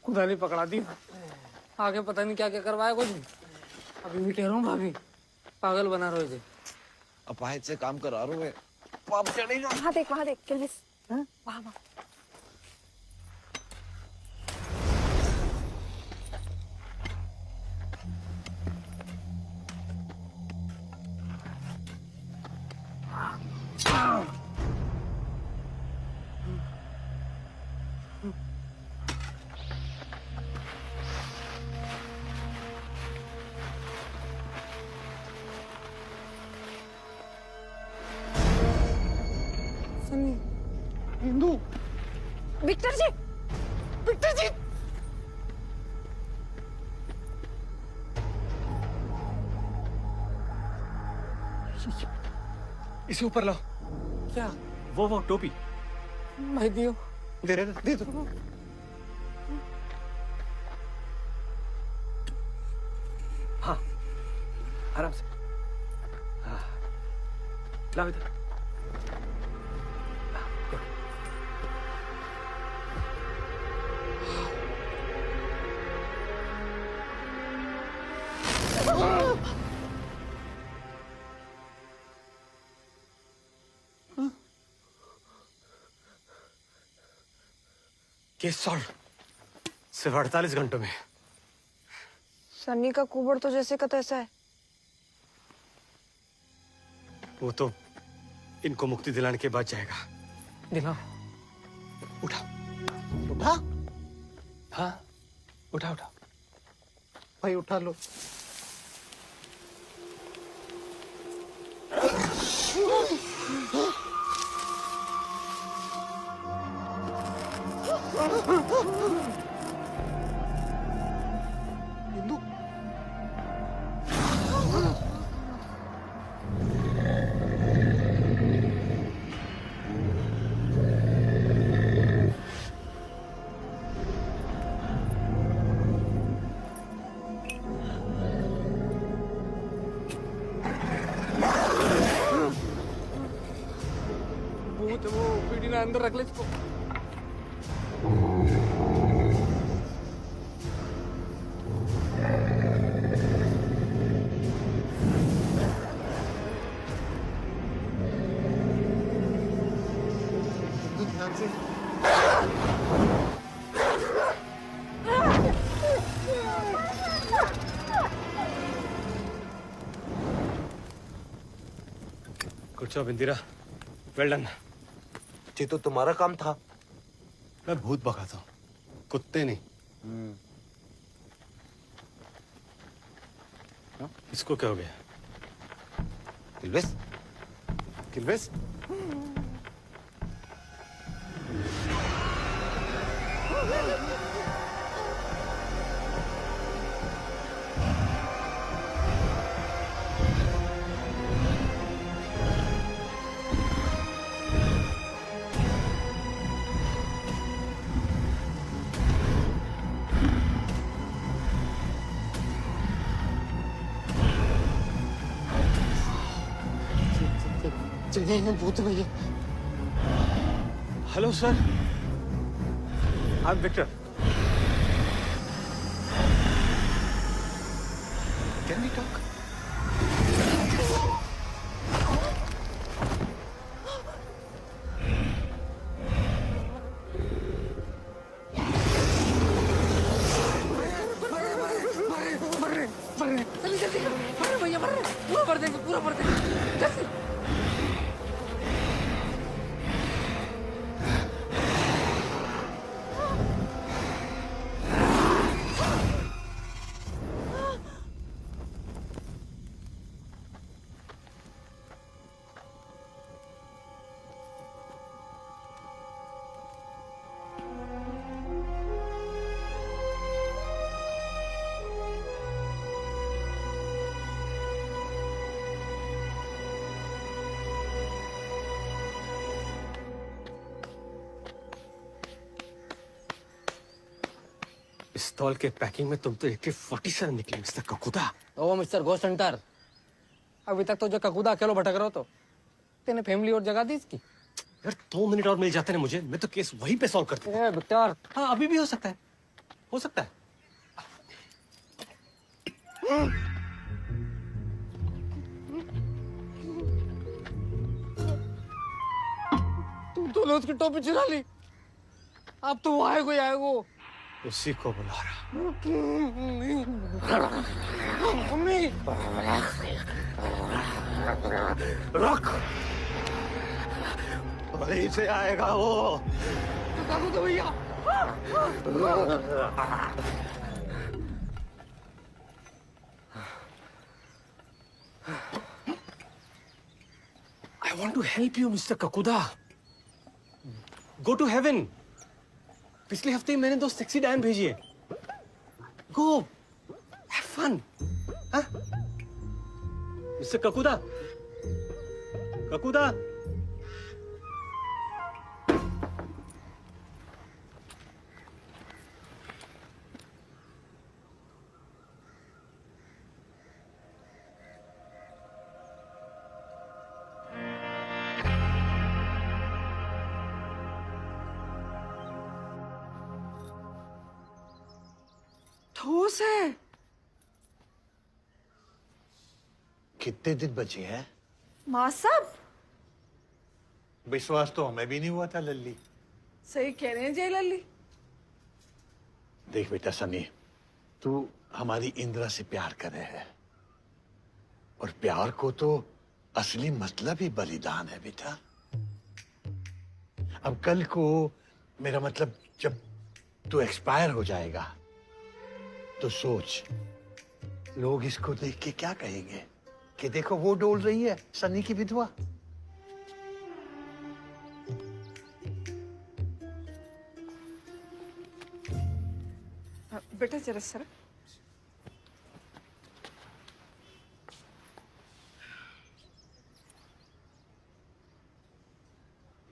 खुदाली पकड़ा दी। आगे पता नहीं क्या क्या करवाया कुछ। अभी भी ठहरो भाभी, पागल बना रहे थे। अपाहिज से काम करा रहे है। पाप चढ़ेगा। वहाँ देख किल्विस। वहाँ वहाँ। हिंदू। विक्टर जी, विक्टर जी। इसे ऊपर लाओ। क्या? वो टोपी। भाई दियो। दे दो। हाँ आराम से। हाँ लाओ इधर। केस सॉल्व सिर्फ 48 घंटों में। सन्नी का कुबड़ तो जैसे का तैसा है। वो तो इनको मुक्ति दिलाने के बाद जाएगा। दिलाओ। उठा उठा। हाँ उठा उठा भाई उठा लो। अंदर रख ले इसको। ध्यान से। Good job Indira, well done. ये तो तुम्हारा काम था। मैं भूत भगाता हूँ, कुत्ते नहीं। इसको क्या हो गया? किल्वेस? किल्वेस? भूत भैया। Hello sir, I am Victor. Can we talk? भैया मर रहे, पूरा भर देंगे, पूरा भर देंगे जल्दी। पिस्तौल के पैकिंग में तुम तो AK-47 निकले मिस्टर ककुदा। ओ मिस्टर गोस्ट हंटर, अभी तक तो जो ककूदा अकेलो भटक रहा हो तो तेने फैमिली और जगह दी इसकी। यार 2 मिनट और मिल जाते ना मुझे, मैं तो केस वहीं पे सॉल्व करता हूँ। विक्टर, हाँ अभी भी हो सकता है, हो सकता है। तुम दोनों उसकी टोपी चुरा ली, अब तो वो आएगो ही आएगो। उसी को बुला रहा। मम्मी रुक, वहीं से आएगा वो। तो भैया I want to help you, Mr. Kakuda. Go to heaven. पिछले हफ्ते ही मैंने 2 सेक्सी डायन भेजी है। Go, have fun. हाँ? Mr. Kakuda. Kakuda. ठोस है। कितने दिन बचे हैं? माँ साहब विश्वास तो हमें भी नहीं हुआ था लल्ली। सही कह रहे हैं जय लल्ली। देख बेटा सनी, तू हमारी इंदिरा से प्यार कर रहे है और प्यार को तो असली मतलब ही बलिदान है बेटा। अब कल को मेरा मतलब जब तू एक्सपायर हो जाएगा तो सोच, लोग इसको देख के क्या कहेंगे कि देखो वो डोल रही है सनी की विधवा। बेटा जरा सर।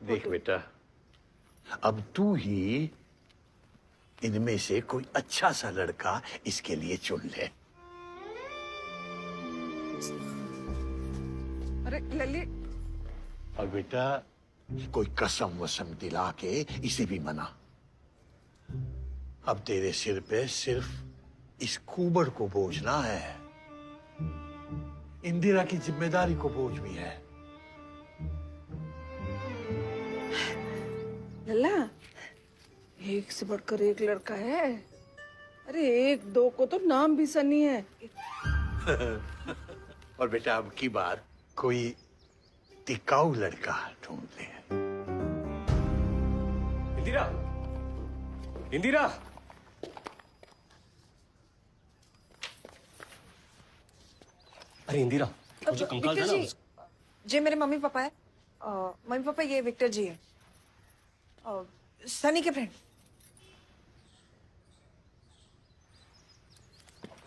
देख बेटा, अब तू ही इनमें से कोई अच्छा सा लड़का इसके लिए चुन ले। अरे लल्ली। और बेटा कोई कसम वसम दिला के इसे भी मना। अब तेरे सिर पे सिर्फ इस कुबड़ को बोझना है। इंदिरा की जिम्मेदारी को बोझ भी है। लल्ला, एक से बढ़कर एक लड़का है। अरे एक दो को तो नाम भी सनी है। और बेटा अब की बार कोई टिकाऊ लड़का ढूंढ ले। इंदिरा, इंदिरा, अरे इंदिरा, मुझे कंकाल था विक्टर ना। जी, ये मेरे मम्मी पापा है। मम्मी पापा, ये विक्टर जी है, सनी के friend.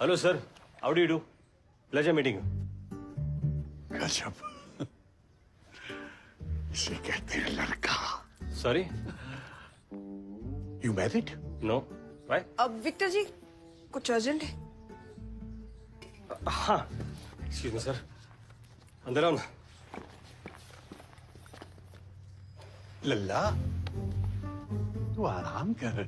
Hello sir, how do you do? Pleasure meeting. गजब, इसे कहते हैं लड़का। Sorry, you married? No, why? अब विक्टर जी, कुछ अर्जेंट है? हाँ, एक्सक्यूज मी सर, अंदर आओ ना। लल्ला, तू आराम कर।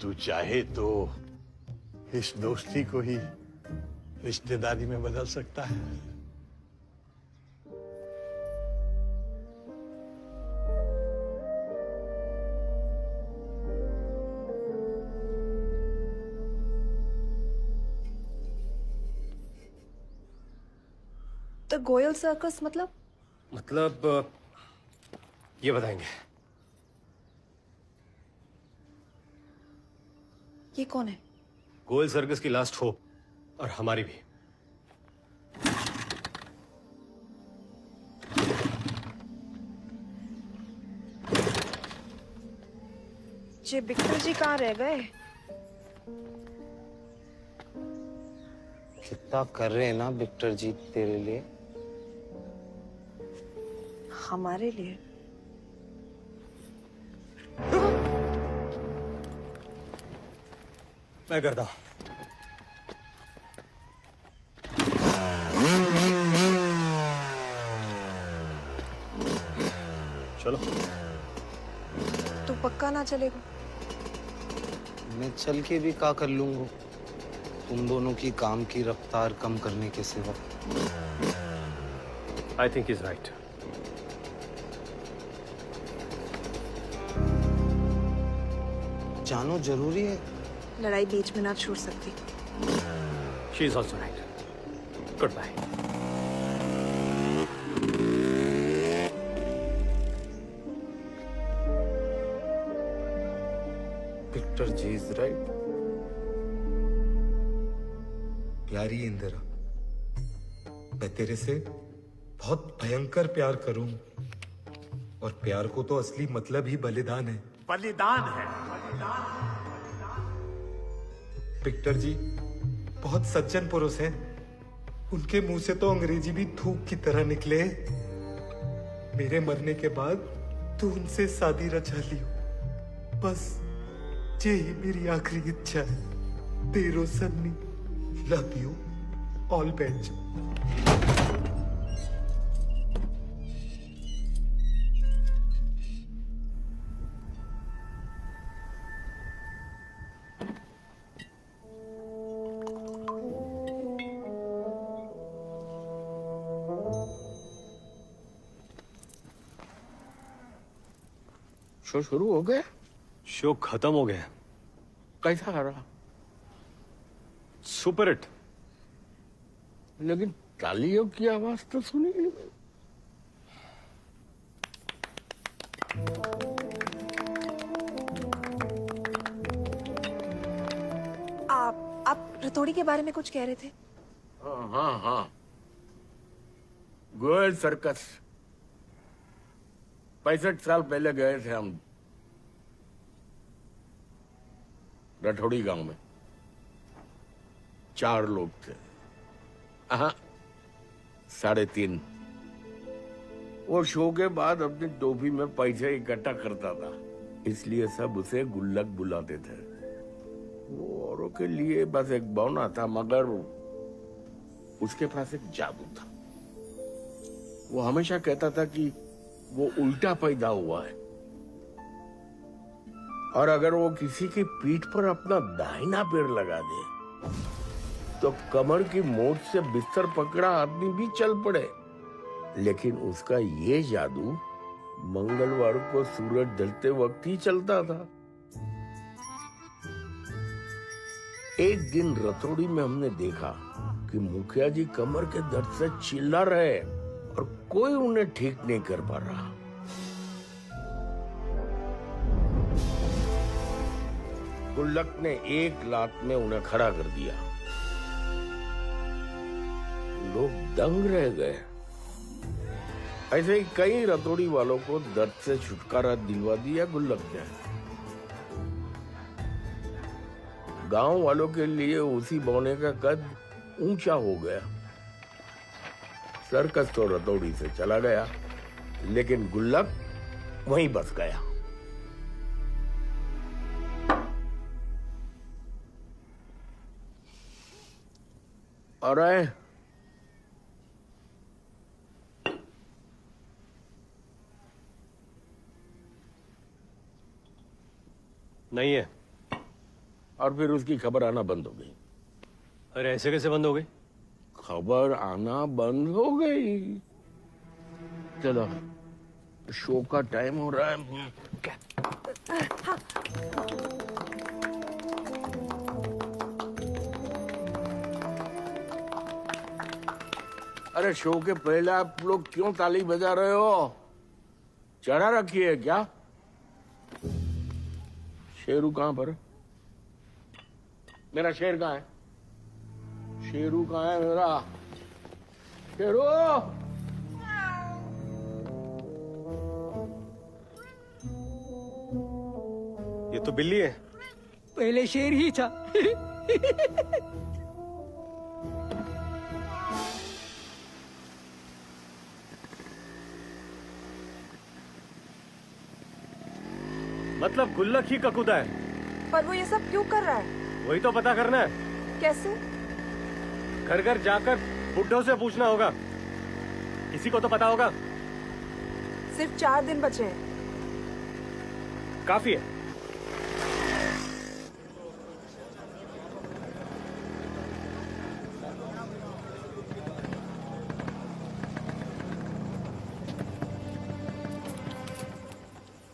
तू चाहे तो इस दोस्ती को ही रिश्तेदारी में बदल सकता है। द गोयल सर्कस मतलब ये बताएंगे। ये कौन है? गोयल सर्कस की लास्ट होप, और हमारी भी। ये विक्टर जी कहाँ रह गए? कितना कर रहे हैं ना विक्टर जी तेरे लिए। हमारे लिए? मैं करता हूं। चलो। तू पक्का ना चलेगा? मैं चल के भी क्या कर लूंगा तुम दोनों की काम की रफ्तार कम करने के सिवा। I think is right. जानो जरूरी है। लड़ाई बीच में ना छोड़ सकती। She is also right. Good bye. Victor ji is right. प्यारी इंदिरा, मैं तेरे से बहुत भयंकर प्यार करूं, और प्यार को तो असली मतलब ही बलिदान है। बलिदान है। विक्टर जी बहुत सज्जन पुरुष हैं। उनके मुंह से तो अंग्रेजी भी थूक की तरह निकले। मेरे मरने के बाद तू उनसे शादी रचा लियो, बस यही मेरी आखिरी इच्छा है। तेरो Sunny, love you, all best. Show शुरू हो गया? शो खत्म हो गया। कैसा रहा? Super hit. लेकिन तालियों की आवाज तो सुनी नहीं। आप रतौड़ी के बारे में कुछ कह रहे थे? हाँ, गोयल सर्कस 65 साल पहले गए थे हम रठौड़ी गांव में। 4 लोग थे। 3.5। वो शो के बाद अपनी टोपी में पैसे इकट्ठा करता था, इसलिए सब उसे गुल्लक बुलाते थे। वो औरों के लिए बस एक बौना था, मगर उसके पास एक जादू था। वो हमेशा कहता था कि वो उल्टा पैदा हुआ है और अगर वो किसी की पीठ पर अपना दाहिना पैर लगा दे तो कमर की मोच से बिस्तर पकड़ा आदमी भी चल पड़े। लेकिन उसका ये जादू मंगलवार को सूरज ढलते वक्त ही चलता था। एक दिन रतौड़ी में हमने देखा कि मुखिया जी कमर के दर्द से चिल्ला रहे और कोई उन्हें ठीक नहीं कर पा रहा। गुल्लक ने एक लात में उन्हें खड़ा कर दिया। लोग दंग रह गए। ऐसे ही कई रतौड़ी वालों को दर्द से छुटकारा दिलवा दिया गुल्लक ने। गांव वालों के लिए उसी बौने का कद ऊंचा हो गया। सर्कस तो रतौड़ी से चला गया, लेकिन गुल्लक वहीं बस गया। अरे नहीं है। और फिर उसकी खबर आना बंद हो गई। अरे ऐसे कैसे बंद हो गई? खबर आना बंद हो गई। चलो शो का टाइम हो रहा है। अरे शो के पहले आप लोग क्यों ताली बजा रहे हो? चढ़ा रखी है क्या? शेरू कहां पर? मेरा शेर कहां है? शेरू कहां है मेरा? शेरू! ये तो बिल्ली है। पहले शेर ही था। मतलब गुल्लक ही ककूदा है। पर वो ये सब क्यों कर रहा है? वही तो पता करना है। कैसे? घर घर जाकर बुड्ढों से पूछना होगा। किसी को तो पता होगा। सिर्फ 4 दिन बचे हैं। काफी है।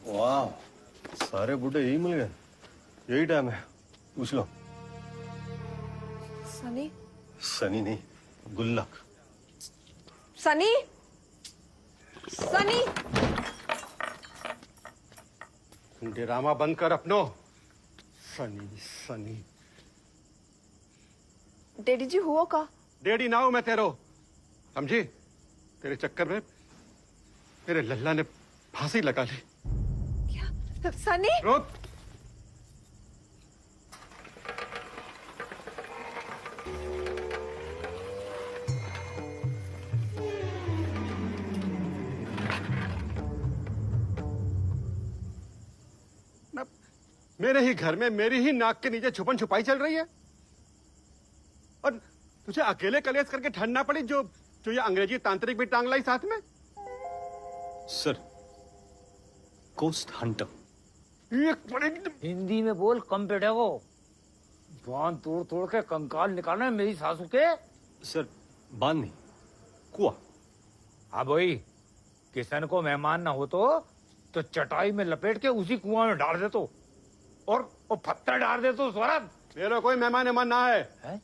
वाह, सारे बूढ़े यही मिल गए। यही टाइम है, पूछ लो। सनी? सनी नहीं, गुल्लक। सनी? सनी? ड्रामा बंद कर अपनो। सनी सनी। डैडी जी हुआ का? डैडी ना हूं मैं तेरो, समझी? तेरे चक्कर में मेरे लल्ला ने फांसी लगा ली। सनी? रुक। मेरे ही घर में मेरी ही नाक के नीचे छुपन छुपाई चल रही है और तुझे अकेले कलेश करके ठंडना पड़ी जो ये अंग्रेजी तांत्रिक भी टांग लाई साथ में। Sir, coast Hunter. हिंदी में बोल, कम बेटे को बांध तोड़ तोड़ के कंकाल निकालना है मेरी सासू के। सर, बांध नहीं, कुआं। हाँ भाई, किसान को मेहमान ना हो तो चटाई में लपेट के उसी कुआं में डाल दे तो, और पत्थर डाल दे तो स्वराज। मेरा कोई मेहमान ना है,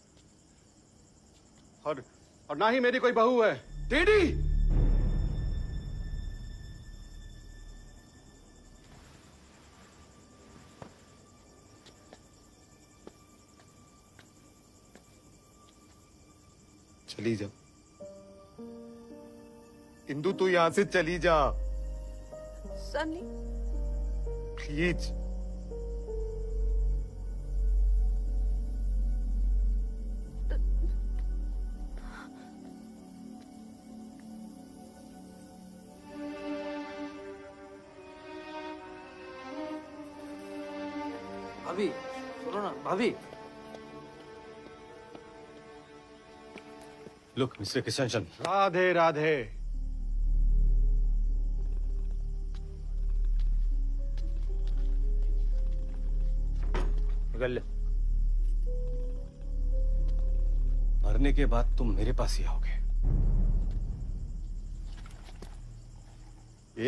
और ना ही मेरी कोई बहू है। डीडी! चली जा इंदु, तू यहां से चली जा सनी। प्लीज। भाभी सुनो ना, भाभी। Look mister Kishan, Radhe Radhe. निकल ले। मरने के बाद तुम मेरे पास ही आओगे,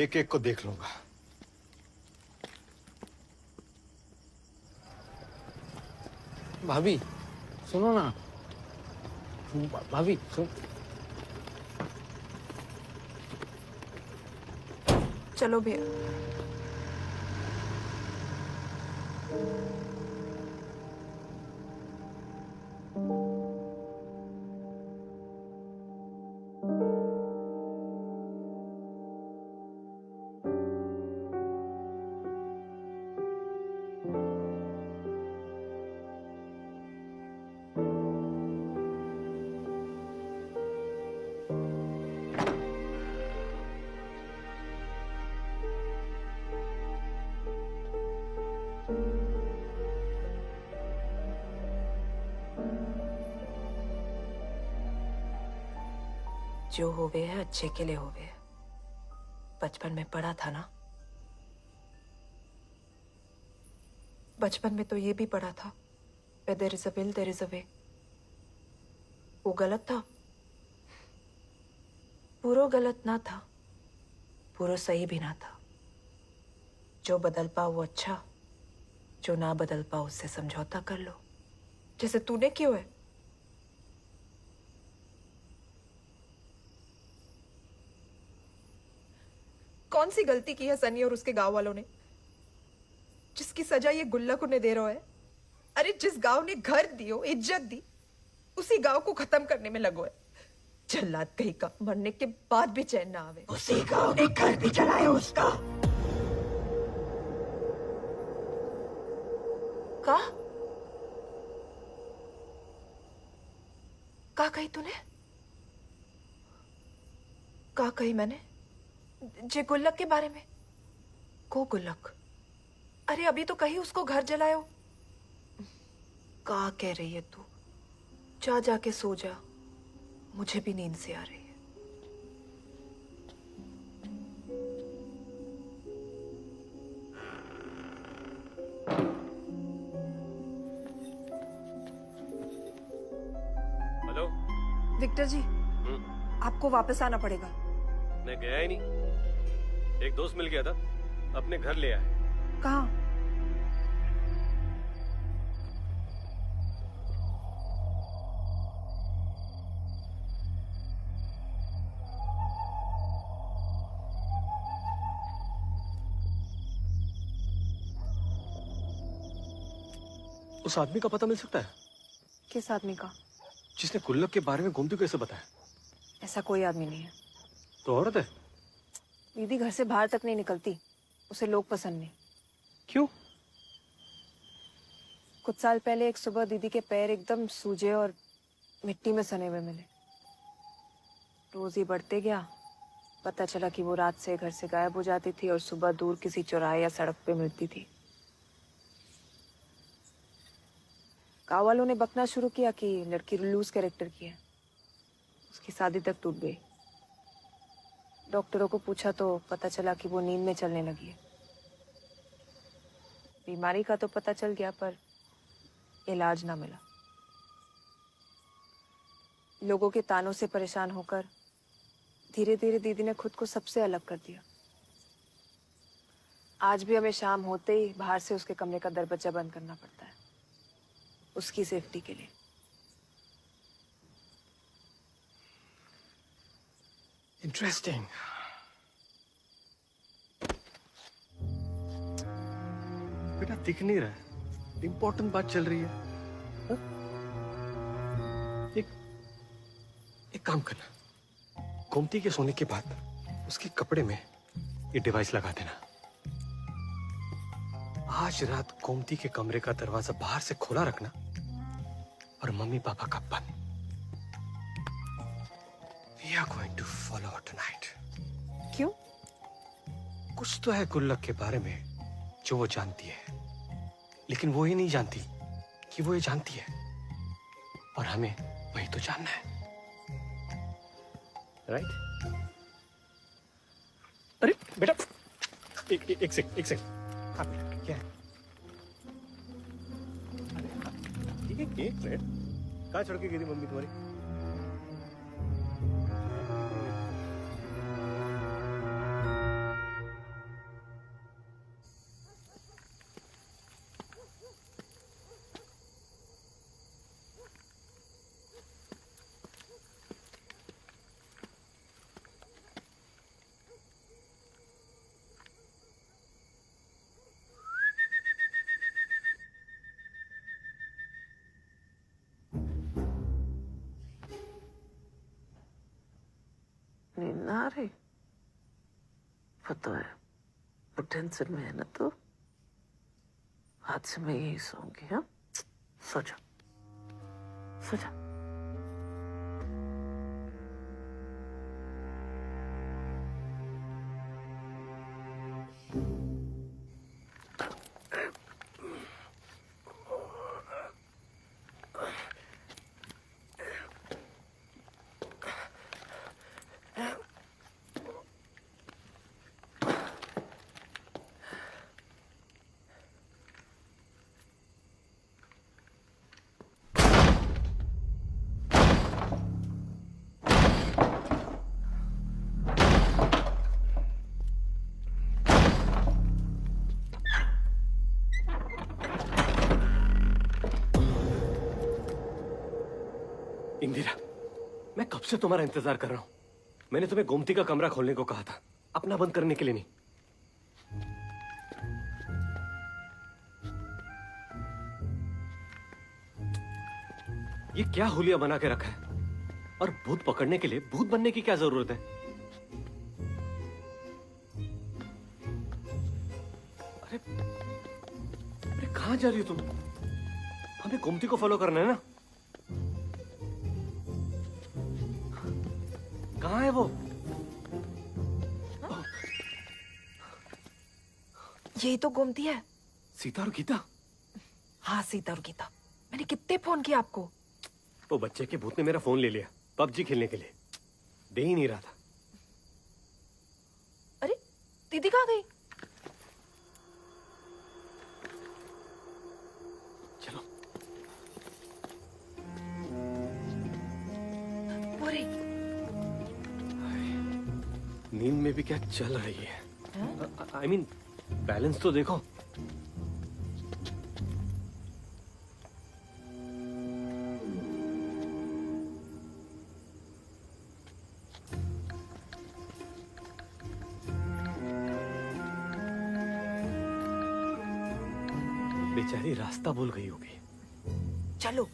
एक एक को देख लूंगा। भाभी सुनो ना, भाभी सुन। चलो भैया। जो होवे है अच्छे के लिए होवे है। बचपन में पढ़ा था ना, बचपन में तो ये भी पढ़ा था, there is a will there is a way. वो गलत था? पूरा गलत ना था, पूरा सही भी ना था। जो बदल पाओ वो अच्छा, जो ना बदल पाओ उससे समझौता कर लो, जैसे तूने क्यों है। कौन सी गलती की है सनी और उसके गांव वालों ने, जिसकी सजा ये गुल्लक उन्हें दे रहा है। अरे जिस गांव ने घर दियो, इज्जत दी, उसी गांव को खत्म करने में लगो है। जल्लाद कहीं का, मरने के बाद भी चैन ना आवे। उसी गांव ने घर भी जलाया उसका। का कही तूने? का कही मैंने? जे गुल्लक के बारे में? को गुल्लक? अरे अभी तो कही उसको घर जलायो। का कह रही है तू? जा जाके सो जा, मुझे भी नींद से आ रही है। हेलो विक्टर जी, आपको वापस आना पड़ेगा। मैं गया ही नहीं, एक दोस्त मिल गया था, अपने घर ले आया। कहाँ? उस आदमी का पता मिल सकता है? किस आदमी का? जिसने गुल्लक के बारे में गोमती को कैसे बताया? ऐसा कोई आदमी नहीं है। तो औरत है? दीदी घर से बाहर तक नहीं निकलती, उसे लोग पसंद नहीं। क्यों? कुछ साल पहले एक सुबह दीदी के पैर एकदम सूजे और मिट्टी में सने हुए मिले। रोज ही बढ़ते गया, पता चला कि वो रात से घर से गायब हो जाती थी और सुबह दूर किसी चौराहे या सड़क पे मिलती थी। गाँव वालों ने बकना शुरू किया कि लड़की लूज कैरेक्टर की है, उसकी शादी तक टूट गई। डॉक्टरों को पूछा तो पता चला कि वो नींद में चलने लगी है। बीमारी का तो पता चल गया पर इलाज ना मिला। लोगों के तानों से परेशान होकर धीरे धीरे दीदी ने खुद को सबसे अलग कर दिया। आज भी हमें शाम होते ही बाहर से उसके कमरे का दरवाजा बंद करना पड़ता है, उसकी सेफ्टी के लिए। इंटरेस्टिंग। बेटा दिख नहीं रहा है, इंपॉर्टेंट बात चल रही है। हा? एक काम करना, गोमती के सोने के बाद उसके कपड़े में ये डिवाइस लगा देना। आज रात गोमती के कमरे का दरवाजा बाहर से खोला रखना और मम्मी पापा का बंद। We are going to follow her tonight. क्यों? कुछ तो है गुल्लक के बारे में जो वो जानती है, लेकिन वो ही नहीं जानती कि वो ये जानती है, और हमें वही तो जानना है। राइट? अरे बेटा, एक सेकंड। हाँ बेटा, क्या है? ठीक है, एक मिनट। कहाँ छोड़ के गई थी मम्मी तुम्हारी? नींद ना आ रही? पता है वो टेंशन में है ना, तो आज से मैं यही सोऊंगी। हाँ, सो जा, सो जा। इंदिरा, मैं कब से तुम्हारा इंतजार कर रहा हूं। मैंने तुम्हें गोमती का कमरा खोलने को कहा था, अपना बंद करने के लिए नहीं। ये क्या हुलिया बना के रखा है? और भूत पकड़ने के लिए भूत बनने की क्या जरूरत है? अरे अरे कहां जा रही हो तुम? हमें गोमती को फॉलो करना है ना। कहाँ है वो? यही तो गोमती है। सीता और गीता? हाँ, सीता और गीता। मैंने कितने फोन किया आपको। वो बच्चे के भूत ने मेरा फोन ले लिया पबजी खेलने के लिए, दे ही नहीं रहा था। अरे दीदी कहाँ गई? चलो। बोरे नींद में भी क्या चल रही है? आई मीन बैलेंस तो देखो। बेचारी रास्ता भूल गई होगी। चलो।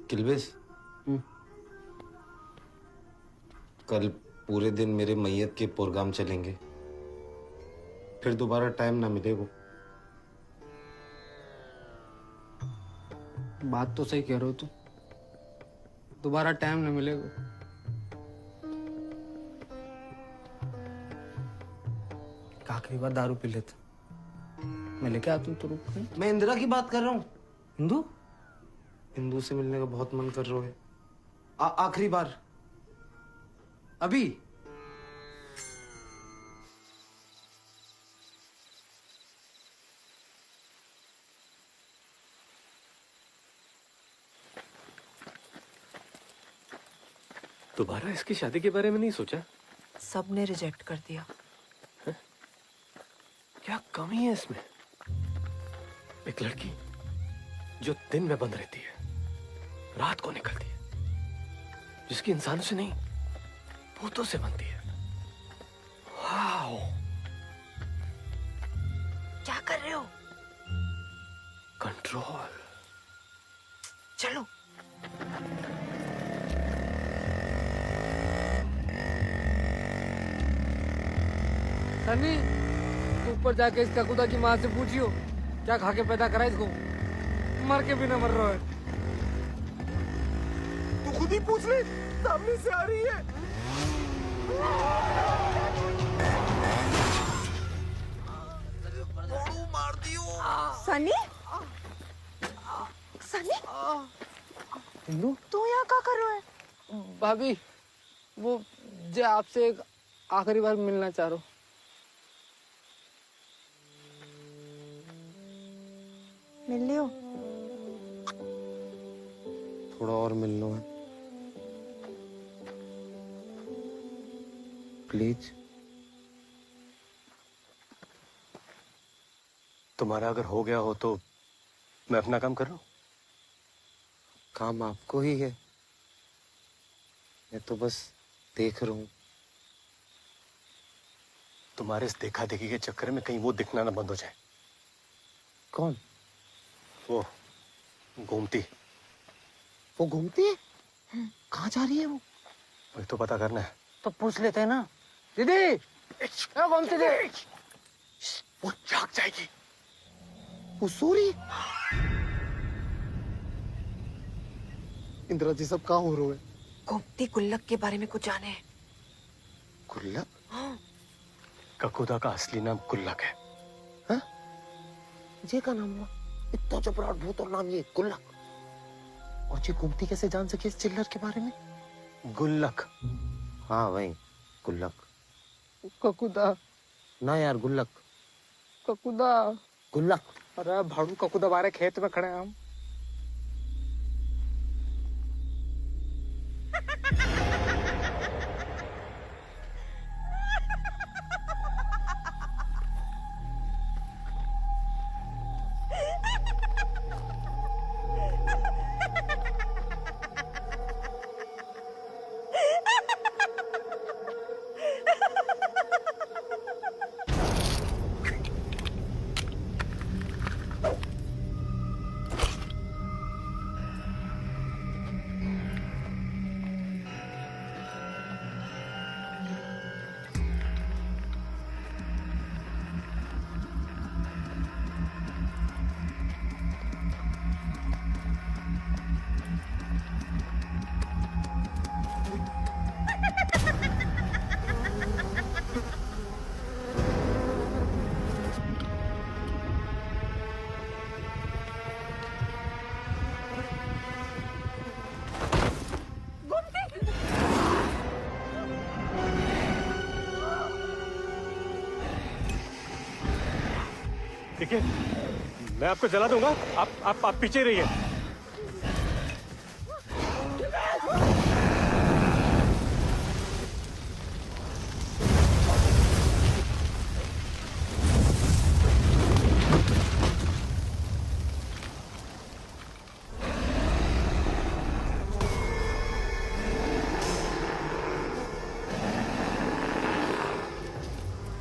किल्बिस, कल पूरे दिन मेरे मैयत के प्रोग्राम चलेंगे, फिर दोबारा टाइम ना मिलेगा। बात तो सही कह रहे हो तुम, दोबारा टाइम न मिलेगा। आखिरी बार दारू पी लेते, मैं लेके आता हूँ तो रुक। मैं इंदिरा की बात कर रहा हूँ। हिंदू? हिंदू से मिलने का बहुत मन कर रहा है। आखिरी बार। अभी? दोबारा इसकी शादी के बारे में नहीं सोचा? सबने रिजेक्ट कर दिया। क्या कमी है इसमें? एक लड़की जो दिन में बंद रहती है, रात को निकलती है, जिसकी इंसानों से नहीं भूतों से बनती है। वाओ! क्या कर रहे हो? कंट्रोल। चलो। सनी, तू ऊपर जाके इसका खुदा की माँ से पूछियो क्या खा के पैदा करा इसको, मर के भी न मर रहा है। तू खुद ही पूछ ले, सामने से आ रही है। सनी? सनी? हिंदू? तू यहाँ क्या कर रहा है? भाभी, वो जो आपसे एक आखिरी बार मिलना चाह रहा हूँ। मिल लियो? थोड़ा और मिलना है प्लीज। तुम्हारा अगर हो गया हो तो मैं अपना काम कर रहा हूँ। काम आपको ही है, मैं तो बस देख रहा हूँ। तुम्हारे इस देखा देखी के चक्कर में कहीं वो दिखना ना बंद हो जाए। कौन? वो घूमती। वो घूमती है? कहाँ जा रही है वो? वही तो पता करना है। तो पूछ लेते हैं ना। दीदी, घूमती दे। वो जाग जाएगी। वो सो रही? इंदिरा जी सब कहाँ हो रहे हैं? गोमती गुल्लक के बारे में कुछ जाने? गुल्लक? हाँ। ककुदा का असली नाम गुल्लक है। हाँ? ये का नाम हुआ? इतना चपराट भूत और नाम ये गुल्लक। और ये गोमती कैसे जान सके इस चिल्लर के बारे में? गुल्लक। हाँ भाई, गुल्लक। ककुदा। ना यार, गुल्लक। ककुदा। गुल्लक। अरे भाड़ू ककुदा बारे खेत में खड़े हैं हम। देखिए, मैं आपको जला दूंगा। आप पीछे रहिए।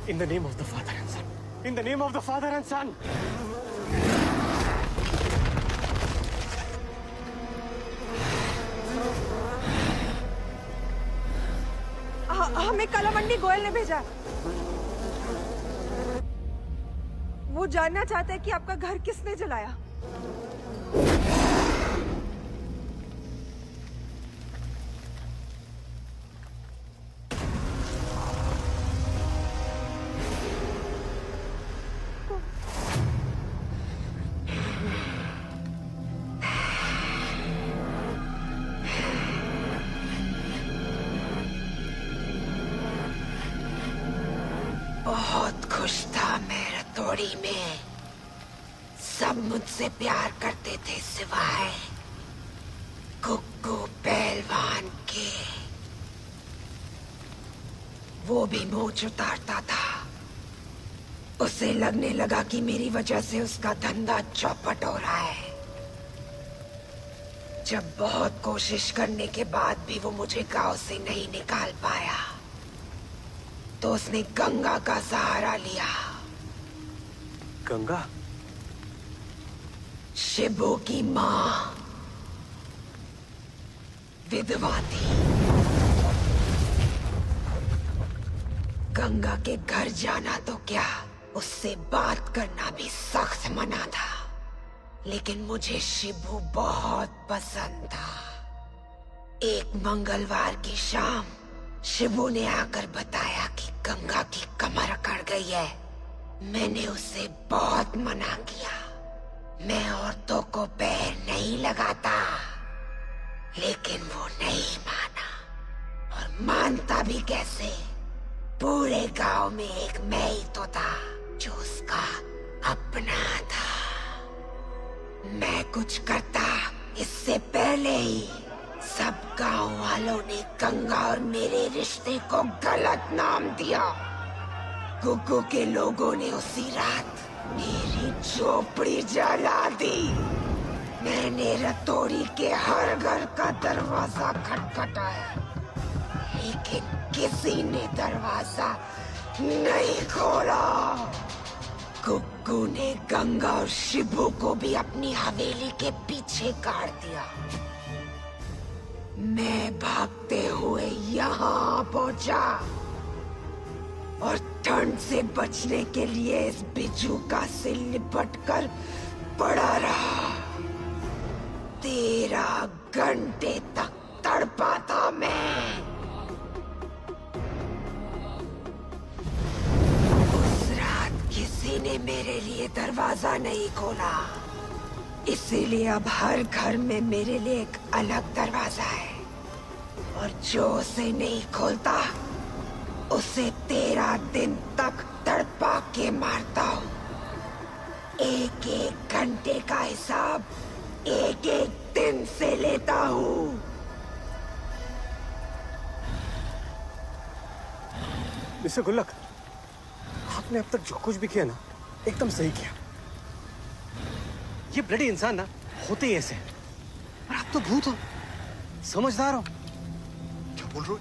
In the name of the Father and Son. In the name of the Father and Son. हमें कालामंडी गोयल ने भेजा। वो जानना चाहता है कि आपका घर किसने जलाया। बहुत खुश था मैं रतौड़ी में। सब मुझसे प्यार करते थे सिवाय कुक्कू पहलवान के। वो भी मूंछ उतारता था। उसे लगने लगा कि मेरी वजह से उसका धंधा चौपट हो रहा है। जब बहुत कोशिश करने के बाद भी वो मुझे गांव से नहीं निकाल पाया तो उसने गंगा का सहारा लिया। गंगा? शिबू की माँ विधवा थी। गंगा के घर जाना तो क्या, उससे बात करना भी सख्त मना था। लेकिन मुझे शिबू बहुत पसंद था। एक मंगलवार की शाम शिबू ने आकर बताया कि गंगा की कमर अकड़ गई है। मैंने उसे बहुत मना किया औरतों को पैर नहीं लगाता, लेकिन वो नहीं माना। और मानता भी कैसे? पूरे गांव में एक मैं ही तो था जो उसका अपना था। मैं कुछ करता इससे पहले ही सब गांव वालों ने गंगा और मेरे रिश्ते को गलत नाम दिया। गुग्गू के लोगों ने उसी रात मेरी झोपड़ी जला दी। मैंने रतौड़ी के हर घर का दरवाजा खटखटाया, लेकिन किसी ने दरवाजा नहीं खोला। गुग्गू ने गंगा और शिबू को भी अपनी हवेली के पीछे काट दिया। मैं भागते हुए यहाँ पहुंचा और ठंड से बचने के लिए इस बिजूका से लिपटकर पड़ा रहा। 13 घंटे तक तड़पा था मैं। उस रात किसी ने मेरे लिए दरवाजा नहीं खोला, इसीलिए अब हर घर में मेरे लिए एक अलग दरवाजा है, और जो उसे नहीं खोलता उसे 13 दिन तक तड़पा के मारता हूँ। एक एक घंटे का हिसाब एक एक दिन से लेता हूँ। मिस्टर गुल्लक, आपने अब तक जो कुछ भी किया ना, एकदम सही किया। ये ब्लडी इंसान ना होते ही ऐसे हैं। और आप तो भूत हो, समझदार हो। क्या बोल रहे हो?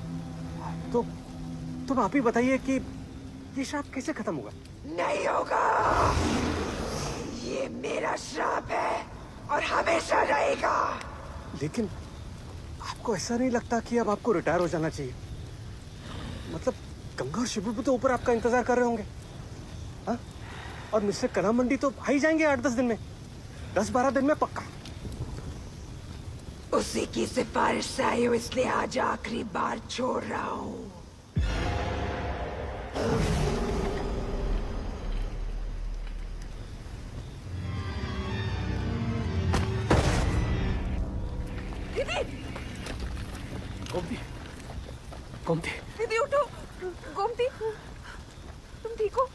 तो तुम आप ही बताइए कि ये श्राप कैसे खत्म होगा? नहीं होगा। ये मेरा श्राप है और हमेशा रहेगा। लेकिन आपको ऐसा नहीं लगता कि अब आपको रिटायर हो जाना चाहिए? मतलब गंगा और शिबू भी तो ऊपर आपका इंतजार कर रहे होंगे। हाँ? और मिस्टर कला मंडी तो आ ही जाएंगे 8-10 दिन में, 10-12 दिन में पक्का। उसी की सिफारिश से आई हूँ, इसलिए आज आखिरी बार छोड़ रहा हूँ। गोमती, गोमती, दीदी उठो। गोमती, तुम ठीक हो?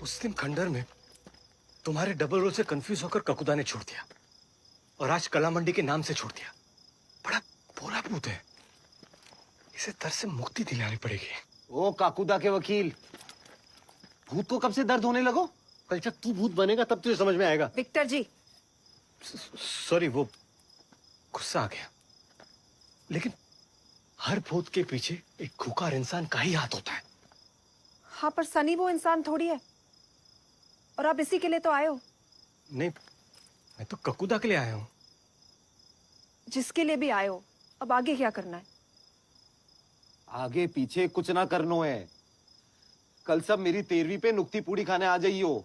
उस दिन खंडर में तुम्हारे डबल रोल से कंफ्यूज होकर ककुदा ने छोड़ दिया, और आज कला मंडी के नाम से छोड़ दिया। बड़ा बुरा भूत है, इसे दर्द से मुक्ति दिलानी पड़ेगी। ओ काकुदा के वकील, भूत को कब से दर्द होने लगो? कल जब तू भूत बनेगा तब तुझे समझ में आएगा। विक्टर जी, सॉरी, वो गुस्सा आ गया। लेकिन हर भूत के पीछे एक खूंखार इंसान का ही हाथ होता है। हाँ, पर सनी वो इंसान थोड़ी है, और आप इसी के लिए तो आए हो। नहीं, मैं तो ककुदा के लिए आया हूँ। जिसके लिए भी आए हो, अब आगे क्या करना है? आगे पीछे कुछ ना करनो है। कल सब मेरी 13वीं पे नुक्ती पूड़ी खाने आ जाइयो,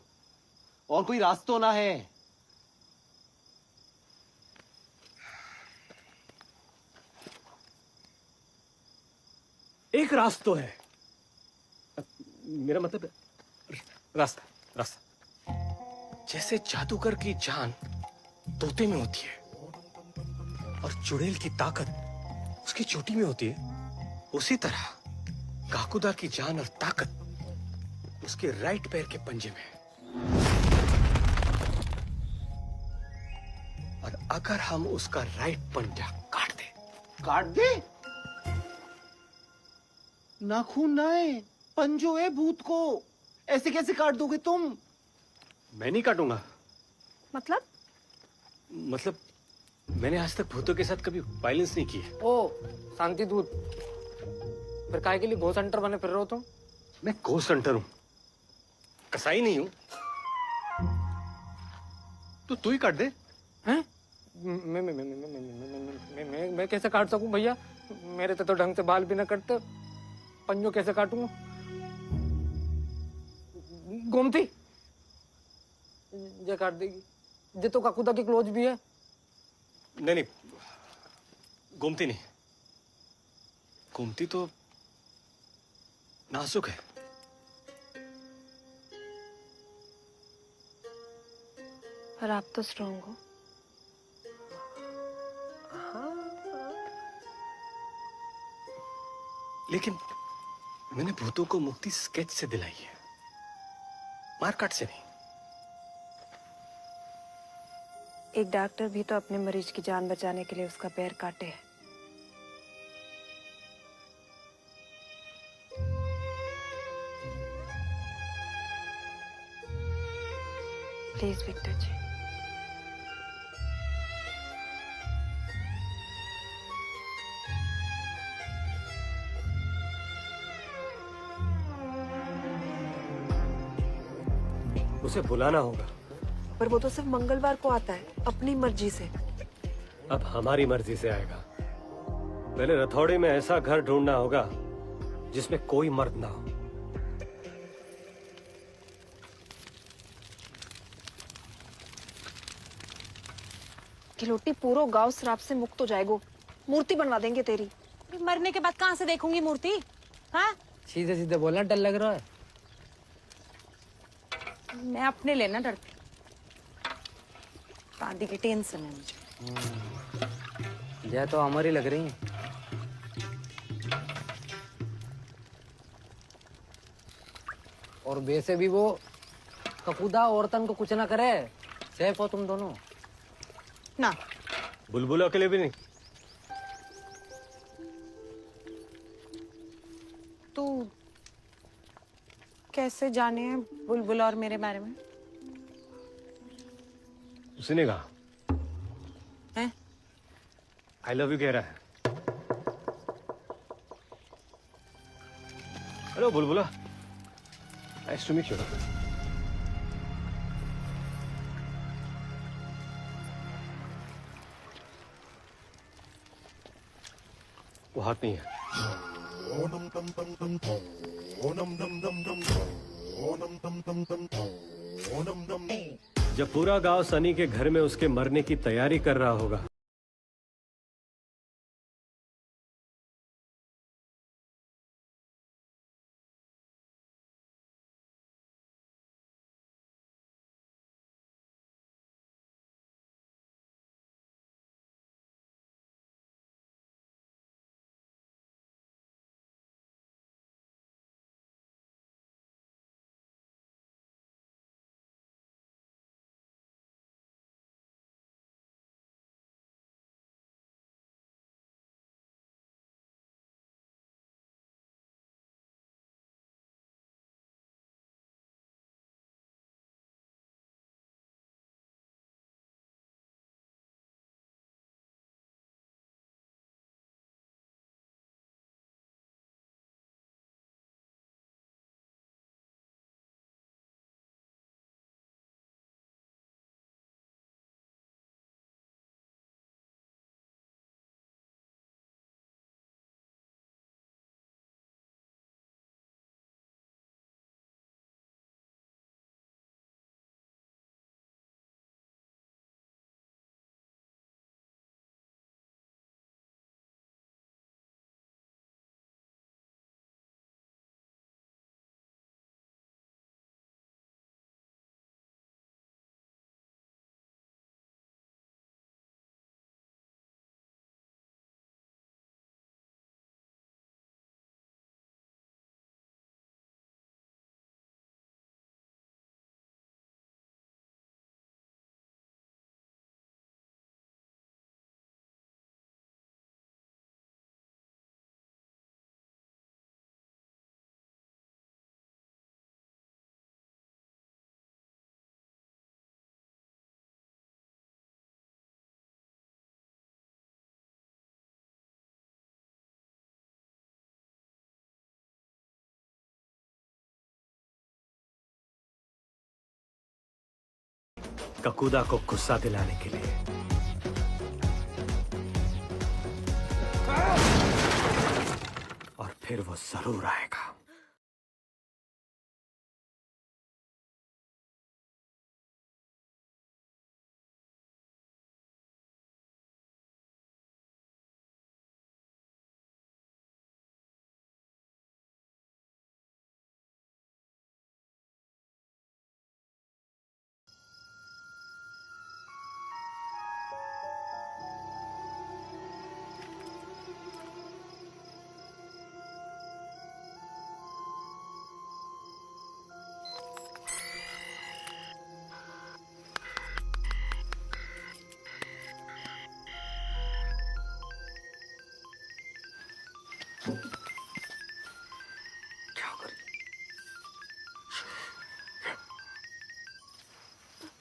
और कोई रास्ता ना है। एक रास्ता है, मेरा मतलब रास्ता, रास्ता। जैसे जादूगर की जान तोते में होती है और चुड़ैल की ताकत उसकी चोटी में होती है, उसी तरह काकुदा की जान और ताकत उसके राइट पैर के पंजे में है। और अगर हम उसका राइट पंजा काट दे? नाखून ना है, पंजो है भूत को, ऐसे कैसे काट दोगे तुम? मैं नहीं काटूंगा। मतलब मैंने आज तक भूतों के साथ कभी वायलेंस नहीं की है। ओ शांति दूत, फिर काहे के लिए घोस्ट हंटर बने फिर रहे हो तुम? मैं घोस्ट हंटर हूं, कसाई नहीं हूं। तो तू ही काट दे। हैं? मैं कैसे काट सकूं भैया? मेरे तो ढंग से बाल भी ना कटते, पंजों कैसे काटूंगा? गोमती ये काट देगी। ये तो काकुदा की क्लोज भी है। नहीं नहीं, गोमती नहीं, गोमती तो नाजुक है। पर आप तो स्ट्रोंग हो। लेकिन मैंने भूतों को मुक्ति स्केच से दिलाई है, मारकाट से नहीं। एक डॉक्टर भी तो अपने मरीज की जान बचाने के लिए उसका पैर काटे है। प्लीज विक्टर जी। उसे बुलाना होगा। पर वो तो सिर्फ मंगलवार को आता है, अपनी मर्जी से। अब हमारी मर्जी से आएगा। पहले रथौड़ी में ऐसा घर ढूंढना होगा जिसमें कोई मर्द ना हो। खिलोटी, पूरा गांव श्राप से मुक्त हो जाएगा। मूर्ति बनवा देंगे तेरी। मरने के बाद कहाँ से देखूंगी मूर्ति? हाँ, सीधे सीधे बोलना डर लग रहा है। मैं अपने लेना डरती, दादी की टेंशन है मुझे। यह तो हमारी लग रही है। और वैसे भी वो कपूदा औरतन को कुछ ना करे। सेफ हो तुम दोनों ना। बुलबुल के लिए भी नहीं। तू कैसे जाने हैं बुलबुल और मेरे बारे में? उसने कहा हैं? आई लव यू कह रहा है। हेलो बुलबुला, नाइस टू मीट यू। वो हाथ नहीं है। जब पूरा गांव सनी के घर में उसके मरने की तैयारी कर रहा होगा, ककूदा को गुस्सा दिलाने के लिए। और फिर वो जरूर आएगा।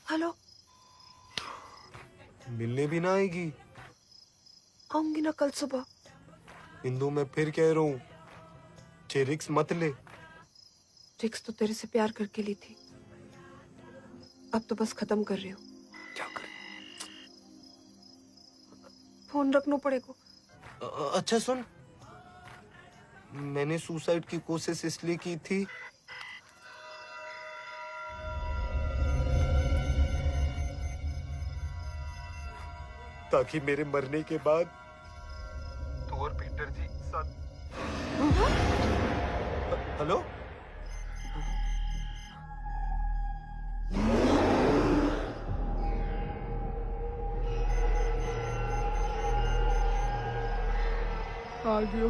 हेलो। मिलने भी ना आएगी? आऊंगी ना कल सुबह। इंदु मैं फिर कह रहा हूँ, रिक्स मत ले। रिक्स तो तेरे से प्यार करके ली थी, अब तो बस खत्म कर रही हूँ। क्या करे? फोन रखना पड़ेगा। अच्छा सुन, मैंने सुसाइड की कोशिश इसलिए की थी ताकि मेरे मरने के बाद तू और पीटर जी साथ। हेलो? आ गयो।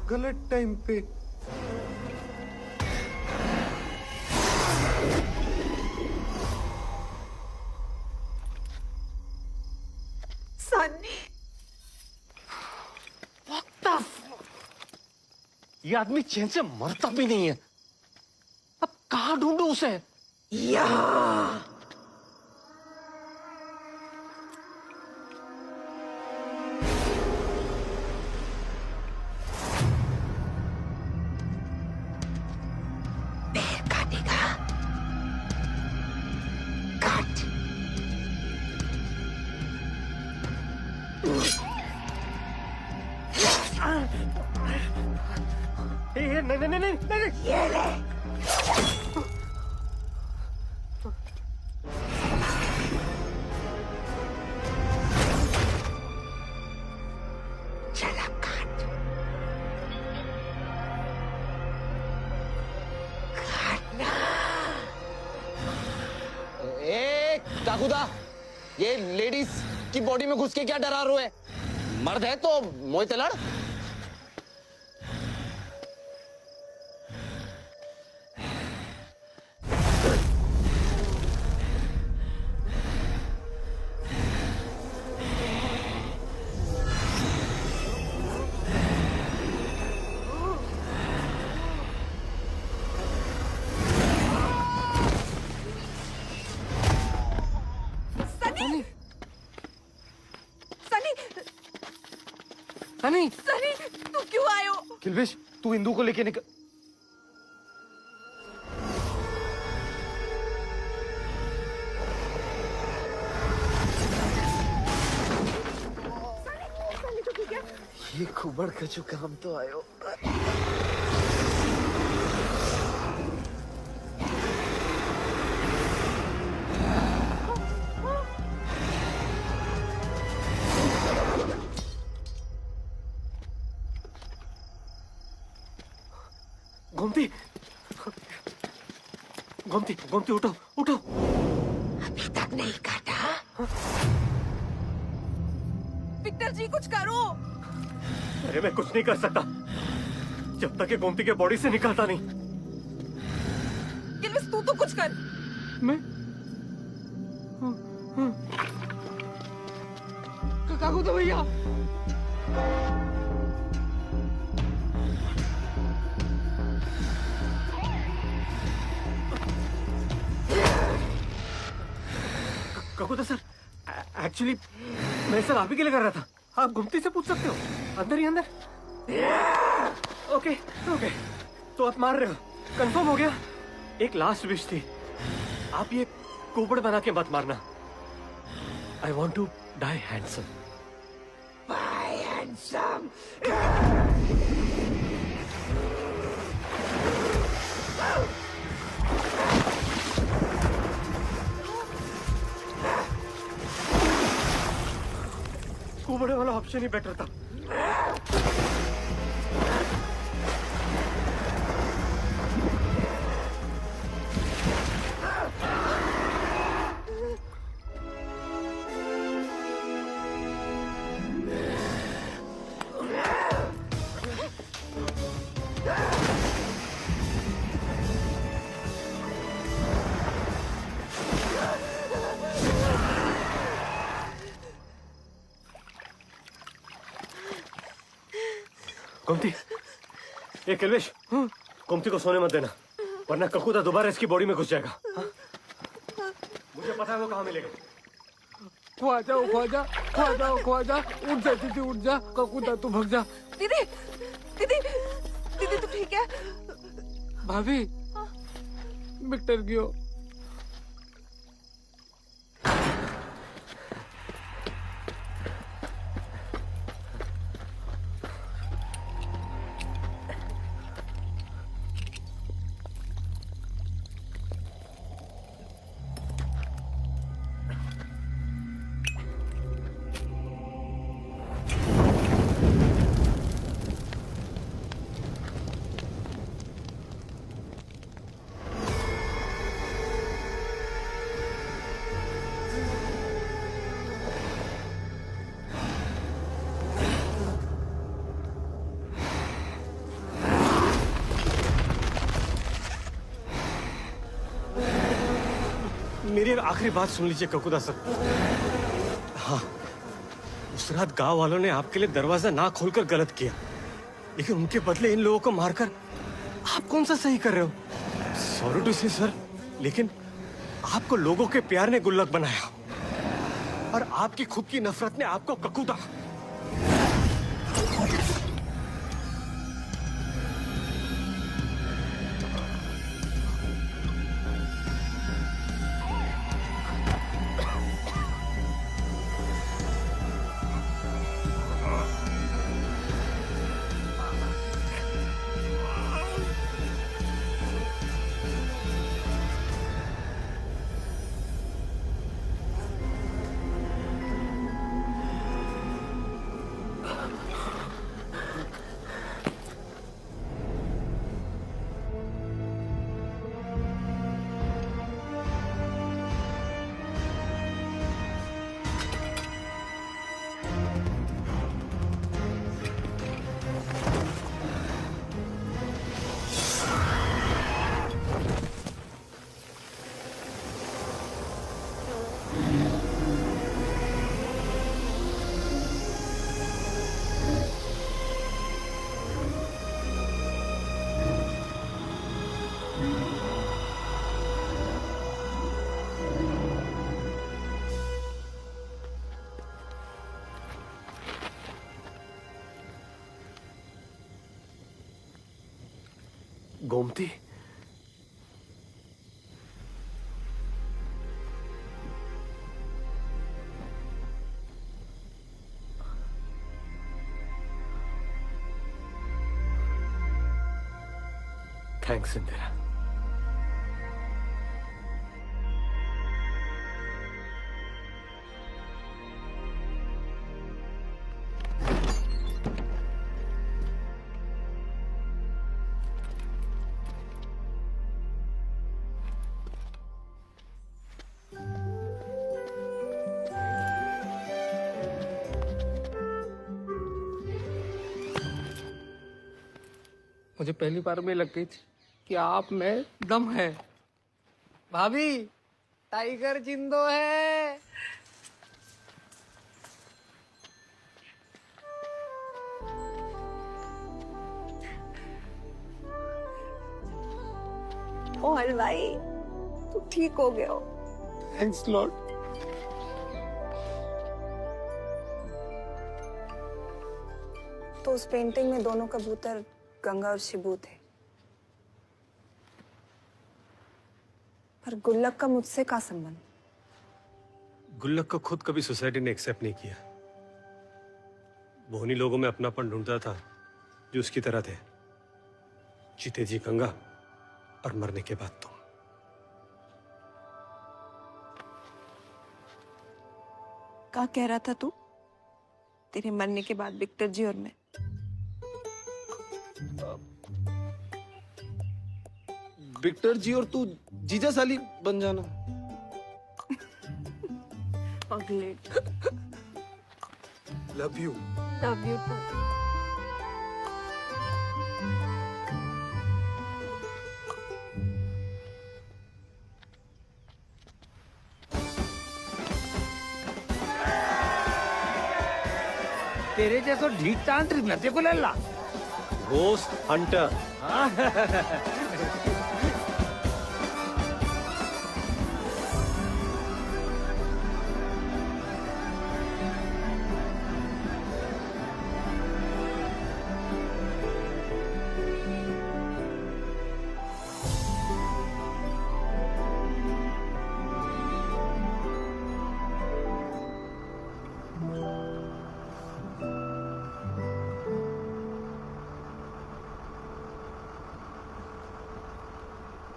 गलत टाइम पे। सन्नी, ये आदमी चैन से मरता भी नहीं है। अब कहाँ ढूंढूं उसे? यहाँ। नहीं। ये ले। चला काट। काटना। ए काकुदा, ये लेडीज की बॉडी में घुस के क्या डरा रहे? मर्द है तो मोए ते लड़। सनी, सनी, तू क्यों आयो? किल्विश, तू इंदु को लेके निकल। ये खुबड़ का जो काम तो आयो। गोमती उठो उठो। अभी तक नहीं काटा। विक्टर जी कुछ करो। अरे मैं कुछ नहीं कर सकता जब तक ये गोमती के बॉडी से निकलता नहीं। किल्विस तू तो कुछ कर। मैं काकू तो भैया। काकुदा सर, एक्चुअली मैं सर आप ही के लिए कर रहा था। आप गुमती से पूछ सकते हो, अंदर ही अंदर। ओके ओके, तो आप मार रहे हो, कंफर्म हो गया। एक लास्ट विश थी, आप ये कुबड़ बना के मत मारना। I want to die handsome. Bye handsome. कुबड़े वाला ऑप्शन ही बेटर था। गोमती, ये कलवेश, गोमती को सोने मत देना, वरना ककूदा दोबारा इसकी बॉडी में घुस जाएगा। मुझे पता है वो कहाँ मिलेगा। ख्वाजा उठ जा दीदी, उठ जा। ककूदा तू भग जा। दीदी दीदी दीदी तू ठीक है? भाभी विक्टर गियो। मेरी एक आखिरी बात सुन लीजिए ककूदा सर। हाँ, उस रात गांव वालों ने आपके लिए दरवाजा ना खोलकर गलत किया, लेकिन उनके बदले इन लोगों को मारकर आप कौन सा सही कर रहे हो? सॉरी टू से सर, लेकिन आपको लोगों के प्यार ने गुल्लक बनाया और आपकी खुद की नफरत ने आपको ककूदा। गोमती, थैंक्स इंदिरा। मुझे पहली बार में लग गई थी कि आप में दम है। भाभी, टाइगर जिंदो है। ओ हलवाई, तू ठीक हो गया हो। Thanks Lord. तो उस पेंटिंग में दोनों कबूतर गंगा और शिबू थे, पर गुल्लक का मुझसे क्या संबंध? गुल्लक को खुद कभी सोसाइटी ने एक्सेप्ट नहीं किया। वो उन्हीं लोगों में अपनापन ढूंढता था जो उसकी तरह थे, जीते जी गंगा और मरने के बाद तुम। क्या कह रहा था तू? तेरे मरने के बाद विक्टर जी और मैं। विक्टर जी और तू जीजा साली बन जाना। अगले love you. Love you too. तेरे जैसो ढीठ तांत्रिक नते को लल्ला घोस्ट हंटर।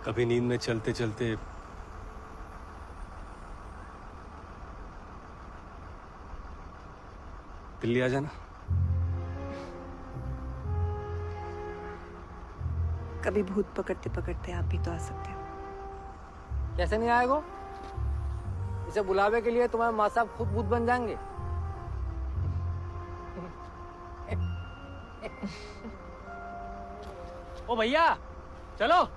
कभी नींद में चलते चलते दिल्ली आ जाना। कभी भूत पकड़ते पकड़ते आप भी तो आ सकते हो। कैसे नहीं आएगो? इसे बुलावे के लिए तुम्हारे माँ साहब खुद भूत बन जाएंगे। ओ भैया चलो।